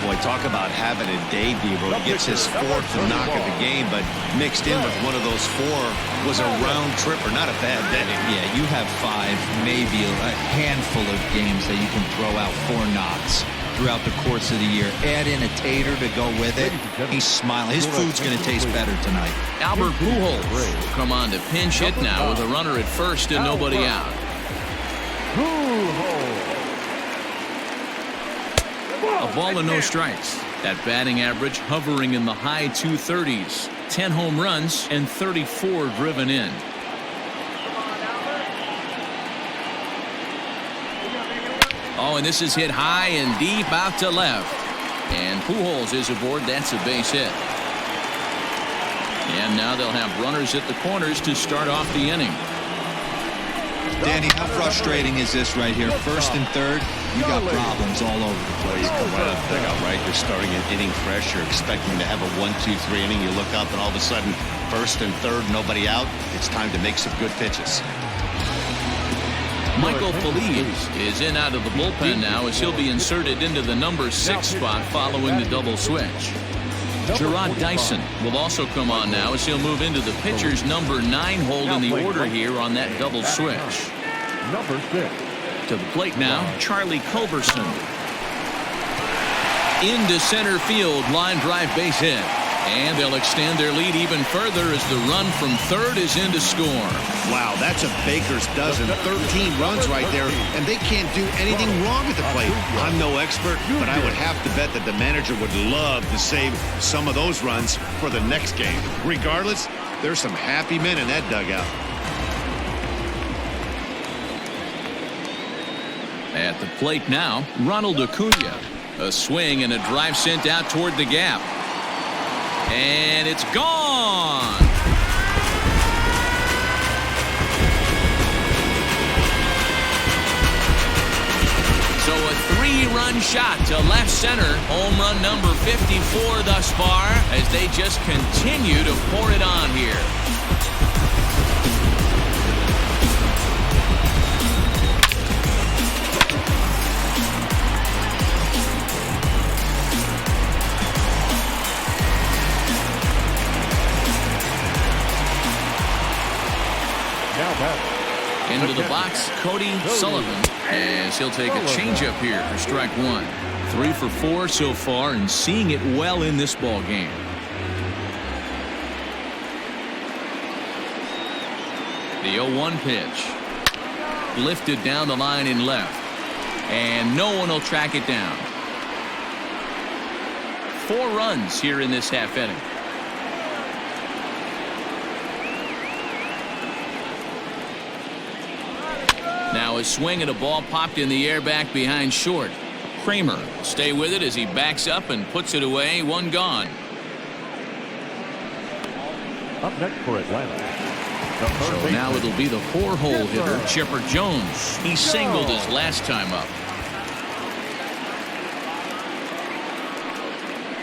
S2: Boy, talk about having a day, Devo. He gets his 4th knock of the game, but mixed in with one of those 4 was a round tripper. Not a bad day.
S4: Yeah, you have 5, maybe a handful of games that you can throw out 4 knocks throughout the course of the year. Add in a tater to go with it. He's smiling. His food's going to taste better tonight.
S1: Albert Pujols will come on to pinch hit now with a runner at first and nobody out. A ball and no strikes. That batting average hovering in the high 230s. 10 home runs and 34 driven in. Oh, and this is hit high and deep out to left. And Pujols is aboard. That's a base hit. And now they'll have runners at the corners to start off the inning.
S4: Danny, how frustrating is this right here? 1st and 3rd, you got problems all over the place.
S2: You come right out of the dugout, right? You're starting an inning fresh. You're expecting to have a 1-2-3 inning. You look up and all of a sudden 1st and 3rd, nobody out. It's time to make some good pitches.
S1: Michael Feliz is in out of the bullpen now as he'll be inserted into the number 6 spot following the double switch. Gerard Dyson will also come on now as he'll move into the pitcher's number 9 hold in the order here on that double switch.
S6: Number 6.
S1: To the plate now, Charlie Culberson. Into center field, line drive base hit. And they'll extend their lead even further as the run from 3rd is in to score.
S2: Wow, that's a baker's dozen. 13 runs right there, and they can't do anything wrong at the plate. I'm no expert, but I would have to bet that the manager would love to save some of those runs for the next game. Regardless, there's some happy men in that dugout.
S1: At the plate now, Ronald Acuna. A swing and a drive sent out toward the gap. And it's gone. So a 3-run shot to left center. Home run number 54 thus far as they just continue to pour it on here. Into the box, Cody Sullivan, as he'll take a changeup here for strike one. 3 for 4 so far and seeing it well in this ball game. The 0-1 pitch. Lifted down the line in left. And no one will track it down. 4 runs here in this half inning. Now a swing and a ball popped in the air back behind short. Kramer stay with it as he backs up and puts it away. 1 gone.
S6: Up next for Atlanta.
S1: So now it'll be the 4-hole hitter, Chipper Jones. He singled his last time up.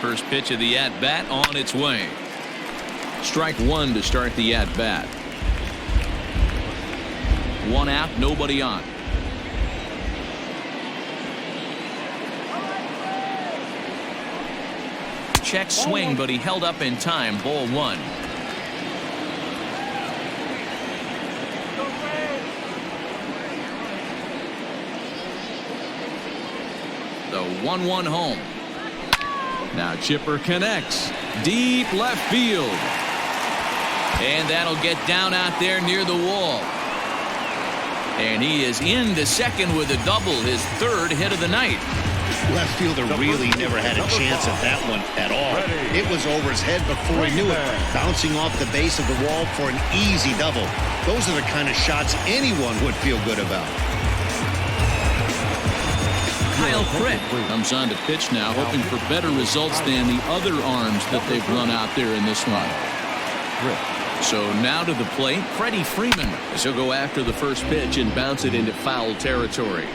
S1: First pitch of the at-bat on its way. Strike 1 to start the at-bat. 1 out, nobody on. Check swing, but he held up in time. Ball 1. The 1-1 home. Now Chipper connects. Deep left field. And that'll get down out there near the wall. And he is into second with a double, his 3rd hit of the night.
S2: Left fielder really never had a chance at that one at all. It was over his head before he knew it, bouncing off the base of the wall for an easy double. Those are the kind of shots anyone would feel good about.
S1: Kyle Crick comes on to pitch now, hoping for better results than the other arms that they've run out there in this one. So now to the plate, Freddie Freeman, as he'll go after the first pitch and bounce it into foul territory.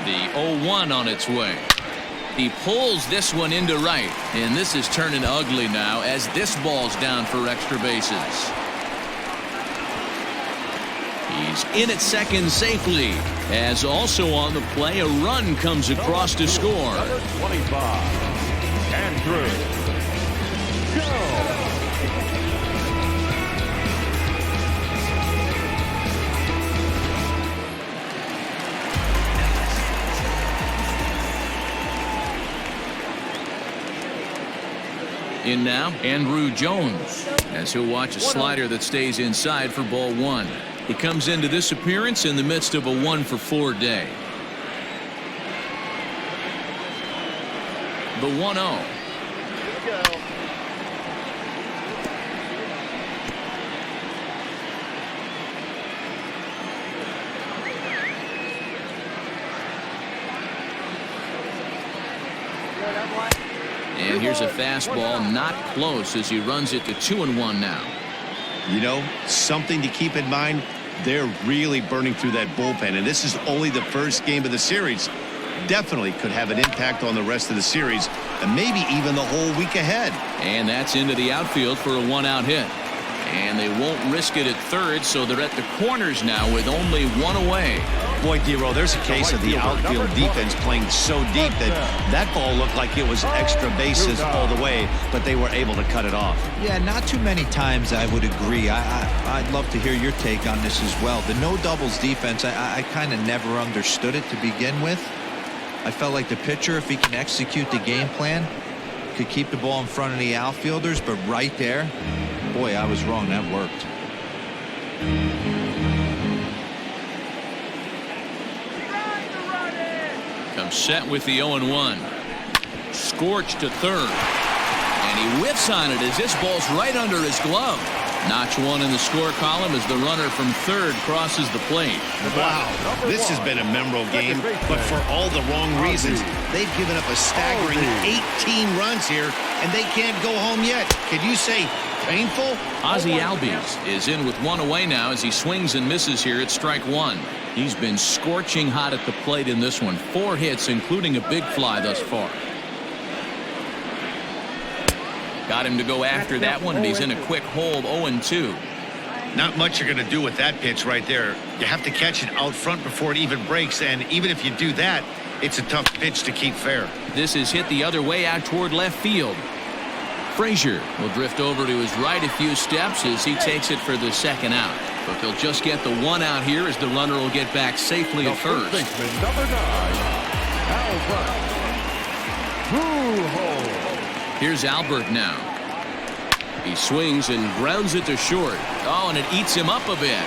S1: The 0-1 on its way. He pulls this one into right, and this is turning ugly now as this ball's down for extra bases. He's in at second safely, as also on the play a run comes across to score.
S6: Number 25, Andrew. Go!
S1: In now, Andrew Jones, as he'll watch a slider that stays inside for ball 1. He comes into this appearance in the midst of a 1-for-4 day. The 1-0. And here's a fastball not close as he runs it to 2-1 now.
S2: You know, something to keep in mind, they're really burning through that bullpen, and this is only the first game of the series. Definitely could have an impact on the rest of the series and maybe even the whole week ahead.
S1: And that's into the outfield for a 1-out hit. And they won't risk it at third, so they're at the corners now with only 1 away.
S2: Boy, D-Roll, there's a case of the outfield defense playing so deep that that ball looked like it was extra bases all the way, but they were able to cut it off.
S4: Yeah, not too many times I would agree. I'd love to hear your take on this as well. The no doubles defense, I kind of never understood it to begin with. I felt like the pitcher, if he can execute the game plan, could keep the ball in front of the outfielders, but right there, boy, I was wrong. That worked.
S1: Comes set with the 0-1. Scorched to third. And he whiffs on it as this ball's right under his glove. Notch one in the score column as the runner from third crosses the plate.
S2: Wow, this has been a memorable game, but for all the wrong reasons. They've given up a staggering 18 runs here, and they can't go home yet. Could you say painful?
S1: Ozzie Albies is in with one away now as he swings and misses here at strike one. He's been scorching hot at the plate in this one. 4 hits, including a big fly thus far. Got him to go after that one, and he's in a quick hole, 0-2.
S2: Not much you're going to do with that pitch right there. You have to catch it out front before it even breaks, and even if you do that, it's a tough pitch to keep fair.
S1: This is hit the other way out toward left field. Frazier will drift over to his right a few steps as he takes it for the second out. But they'll just get the one out here as the runner will get back safely at first.
S6: Number 9, Albert.
S1: Here's Albert now. He swings and grounds it to short. Oh, and it eats him up a bit.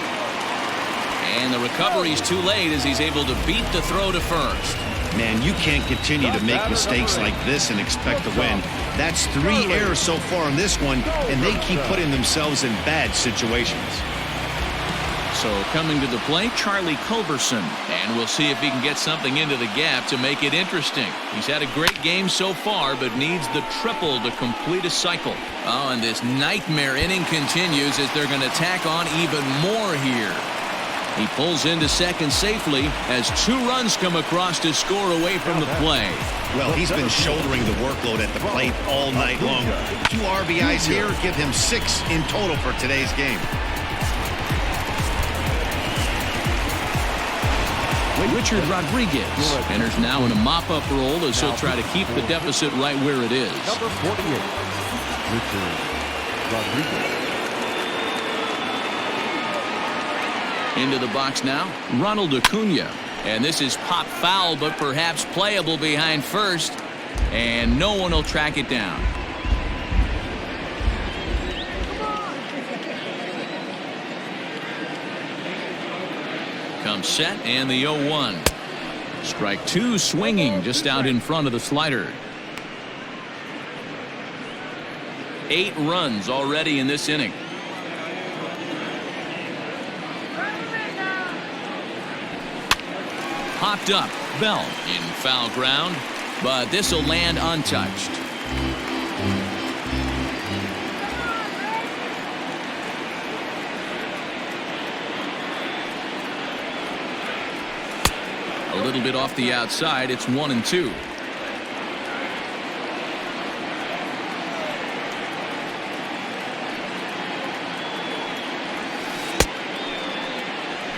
S1: And the recovery's too late as he's able to beat the throw to first.
S2: Man, you can't continue to make mistakes like this and expect to win. That's 3 errors so far in this one, and they keep putting themselves in bad situations.
S1: So coming to the plate, Charlie Culberson, and we'll see if he can get something into the gap to make it interesting. He's had a great game so far, but needs the triple to complete a cycle. Oh, and this nightmare inning continues as they're going to tack on even more here. He pulls into second safely as 2 runs come across to score away from the play.
S2: Well, he's been shouldering the workload at the plate all night long. 2 RBIs here give him 6 in total for today's game.
S1: Richard Rodriguez enters now in a mop-up role as he'll try to keep the deficit right where it is.
S6: Number 48, Richard Rodriguez.
S1: Into the box now, Ronald Acuna. And this is pop foul, but perhaps playable behind first. And no one will track it down. Comes set and the 0-1. Strike 2 swinging just out in front of the slider. 8 runs already in this inning. Popped up. Bell in foul ground, but this will land untouched. A little bit off the outside. It's 1-2.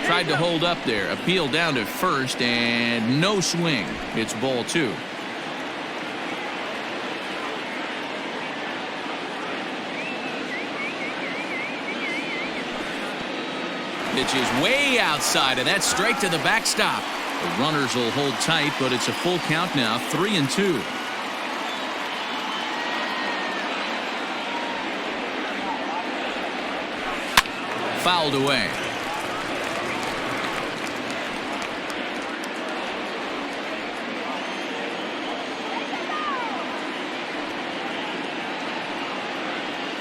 S1: Tried to hold up there. Appeal down to first and no swing. It's ball 2. Pitch is way outside, and that's straight to the backstop. The runners will hold tight, but it's a full count now, 3-2. Fouled away.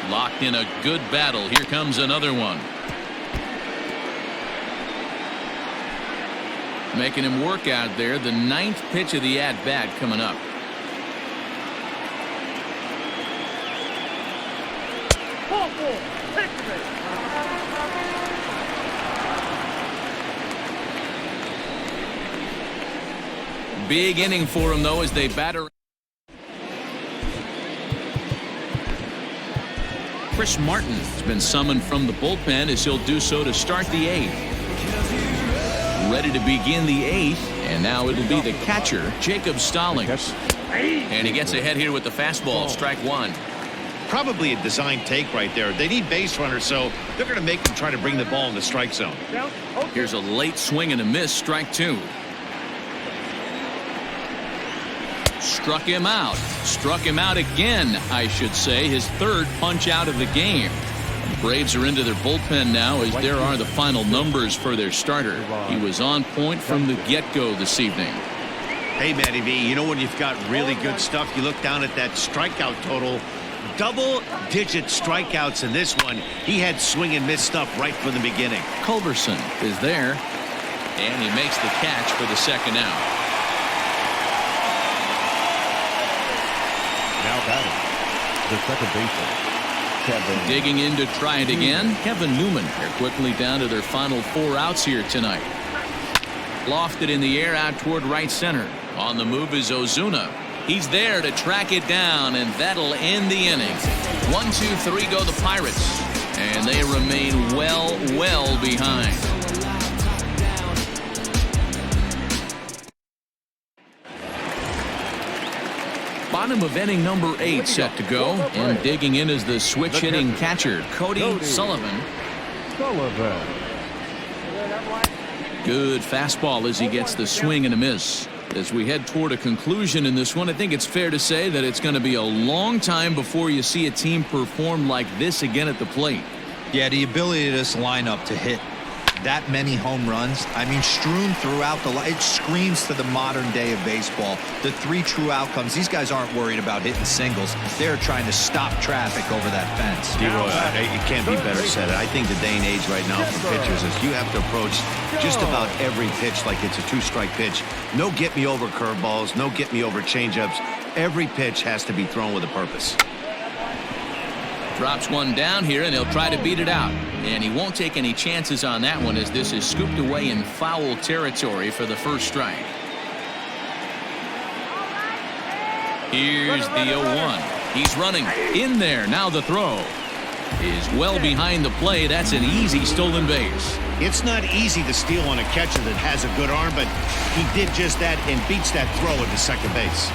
S1: Locked in a good battle. Here comes another one. Making him work out there. The 9th pitch of the at-bat coming up. Big inning for him, though, as they batter. Chris Martin has been summoned from the bullpen as he'll do so to start the 8th. Ready to begin the 8th, and now it'll be the catcher, Jacob Stallings. And he gets ahead here with the fastball, strike 1.
S2: Probably a design take right there. They need base runners, so they're going to make them try to bring the ball in the strike zone.
S1: Here's a late swing and a miss, strike 2. Struck him out. Struck him out again, I should say. His 3rd punch out of the game. The Braves are into their bullpen now as there are the final numbers for their starter. He was on point from the get-go this evening.
S2: Hey, Matty V, you know when you've got really good stuff, you look down at that strikeout total. Double-digit strikeouts in this one. He had swing and miss stuff right from the beginning.
S1: Culberson is there, and he makes the catch for the second out.
S6: Now batting, the second baseman, Kevin.
S1: Digging in to try it again, Kevin Newman. They're quickly down to their final 4 outs here tonight. Lofted in the air out toward right center. On the move is Ozuna. He's there to track it down, and that'll end the inning. 1, 2, 3 go the Pirates, and they remain well behind. Bottom of inning number 8 set to go, and digging in is the switch hitting catcher, Cody Sullivan. Good fastball as he gets the swing and a miss. As we head toward a conclusion in this one, I think it's fair to say that it's going to be a long time before you see a team perform like this again at the plate.
S4: Yeah, the ability of this lineup to hit that many home runs, I mean, strewn throughout it screams to the modern day of baseball. The 3 true outcomes. These guys aren't worried about hitting singles. They're trying to stop traffic over that fence.
S2: D-Roy, it can't be better said. I think the day and age right now for pitchers is you have to approach just about every pitch like it's a 2-strike pitch. No get-me-over curveballs, no get-me-over changeups. Every pitch has to be thrown with a purpose.
S1: Drops one down here, and he'll try to beat it out. And he won't take any chances on that one, as this is scooped away in foul territory for the first strike. Here's the 0-1. He's running in there. Now the throw is well behind the play. That's an easy stolen base.
S2: It's not easy to steal on a catcher that has a good arm, but he did just that and beats that throw into second base.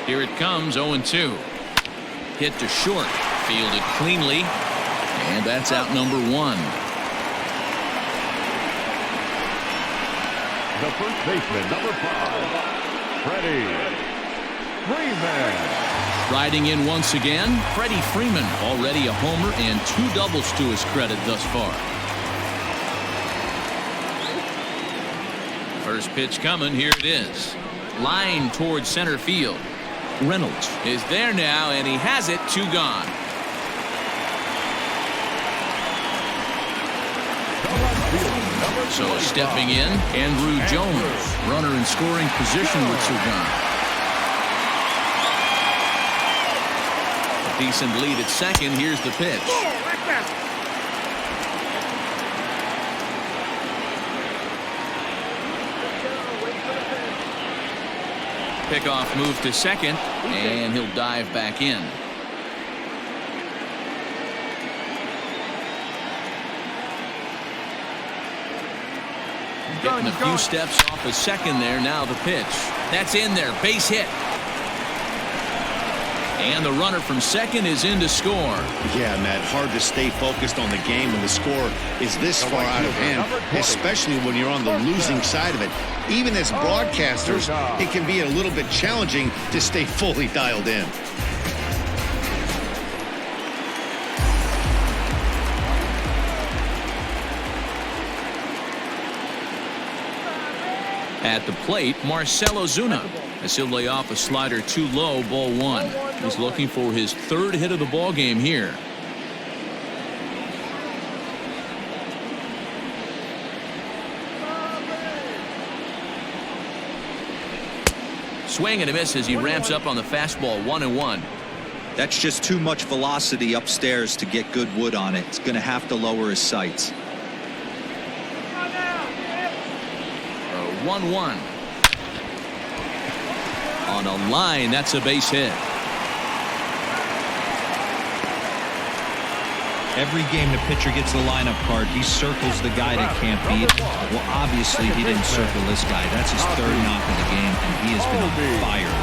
S1: Here it comes, 0-2. Hit to short, fielded cleanly, and that's out number 1.
S6: The first baseman, number 5, Freddie Freeman.
S1: Riding in once again, Freddie Freeman, already a homer and 2 doubles to his credit thus far. First pitch coming, here it is. Line towards center field. Reynolds is there now, and he has it. 2 gone. So stepping in, Andrew Jones, runner in scoring position with 2 gone. A decent lead at second. Here's the pitch. Pickoff move to second, and he'll dive back in. Getting a few steps off a second there. Now the pitch. That's in there. Base hit. And the runner from second is in to score.
S2: Yeah, Matt, hard to stay focused on the game when the score is this far out of hand, especially when you're on the losing side of it. Even as broadcasters, it can be a little bit challenging to stay fully dialed in.
S1: At the plate, Marcell Ozuna, as he'll lay off a slider too low, ball 1. He's looking for his 3rd hit of the ball game here. Swing and a miss as he ramps up on the fastball. 1-1.
S4: That's just too much velocity upstairs to get good wood on it. It's going to have to lower his sights.
S1: 1-1. On a line, that's a base hit.
S4: Every game the pitcher gets the lineup card, he circles the guy that can't beat. Well, obviously he didn't circle this guy. That's his 3rd knock of the game, and he has been on fire.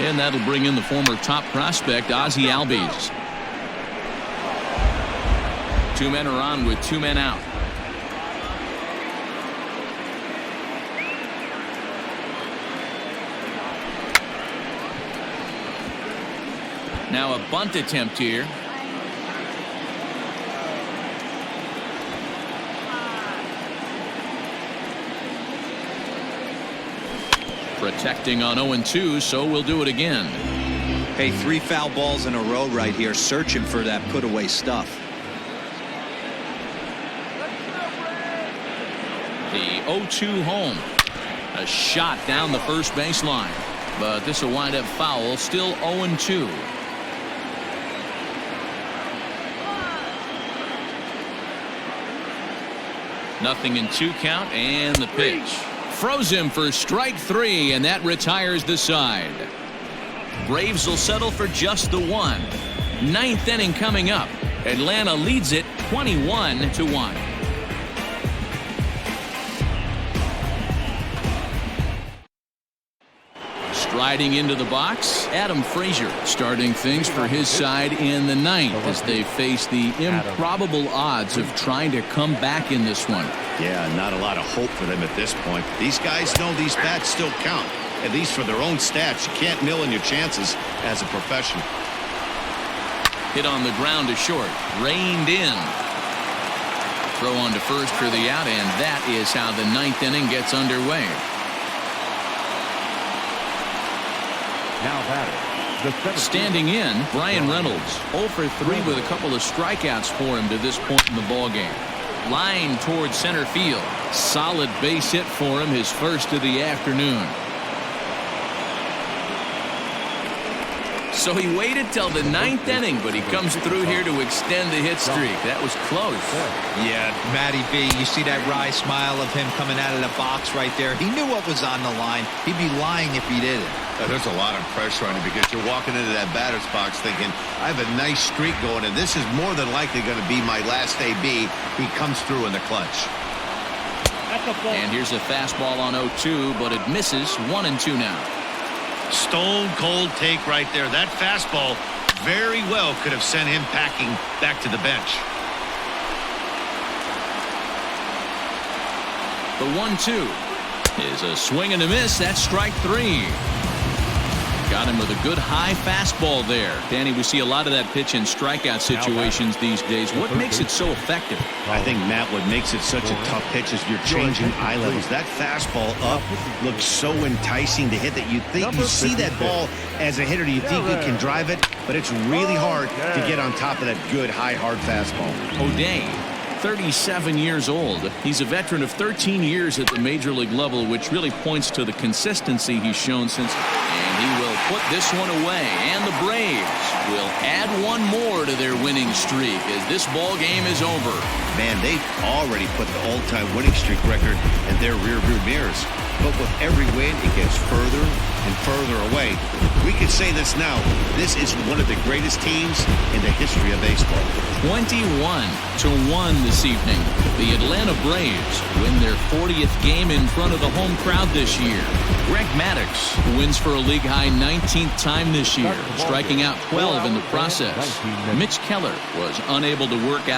S1: And that'll bring in the former top prospect, Ozzie Albies. 2 men are on with 2 men out. Now a bunt attempt here. Protecting on 0-2, so we'll do it again.
S4: Hey, 3 foul balls in a row right here, searching for that put-away stuff.
S1: The 0-2 home. A shot down the first baseline. But this will wind up foul. Still 0-2. Nothing in 2 count, and the pitch. Froze him for strike 3, and that retires the side. Braves will settle for just the 1. 9th inning coming up. Atlanta leads it 21-1. Striding into the box, Adam Frazier starting things for his side in the 9th as they face the improbable odds of trying to come back in this one.
S2: Yeah, not a lot of hope for them at this point. These guys know these bats still count, at least for their own stats. You can't mill in your chances as a professional.
S1: Hit on the ground to short, reined in. Throw on to first for the out, and that is how the 9th inning gets underway.
S6: Now batting.
S1: Standing in, Brian Reynolds, 0 for 3 with a couple of strikeouts for him to this point in the ballgame. Line towards center field. Solid base hit for him, his first of the afternoon. So he waited till the 9th inning, but he comes through here to extend the hit streak. That was close.
S4: Yeah, Matty B, you see that wry smile of him coming out of the box right there. He knew what was on the line. He'd be lying if he didn't.
S2: There's a lot of pressure on him because you're walking into that batter's box thinking, I have a nice streak going, and this is more than likely going to be my last AB. He comes through in the clutch.
S1: And here's a fastball on 0-2, but it misses. 1-2 now.
S2: Stone cold take right there. That fastball very well could have sent him packing back to the bench.
S1: The 1-2 is a swing and a miss. That's strike 3. Got him with a good high fastball there. Danny, we see a lot of that pitch in strikeout situations these days. What makes it so effective?
S2: I think, Matt, what makes it such a tough pitch is you're changing eye levels. That fastball up looks so enticing to hit that you think you see that ball as a hitter. You think you can drive it, but it's really hard to get on top of that good high hard fastball.
S1: O'Day, 37 years old. He's a veteran of 13 years at the major league level, which really points to the consistency he's shown since. And he will put this one away, and the Braves will add one more to their winning streak as this ball game is over.
S2: Man, they've already put the all-time winning streak record in their rearview mirrors. But with every win, it gets further and further away. We can say this now. This is one of the greatest teams in the history of baseball.
S1: 21-1 this evening. The Atlanta Braves win their 40th game in front of the home crowd this year. Greg Maddux wins for a league-high 19th time this year, striking out 12 in the process. Mitch Keller was unable to work out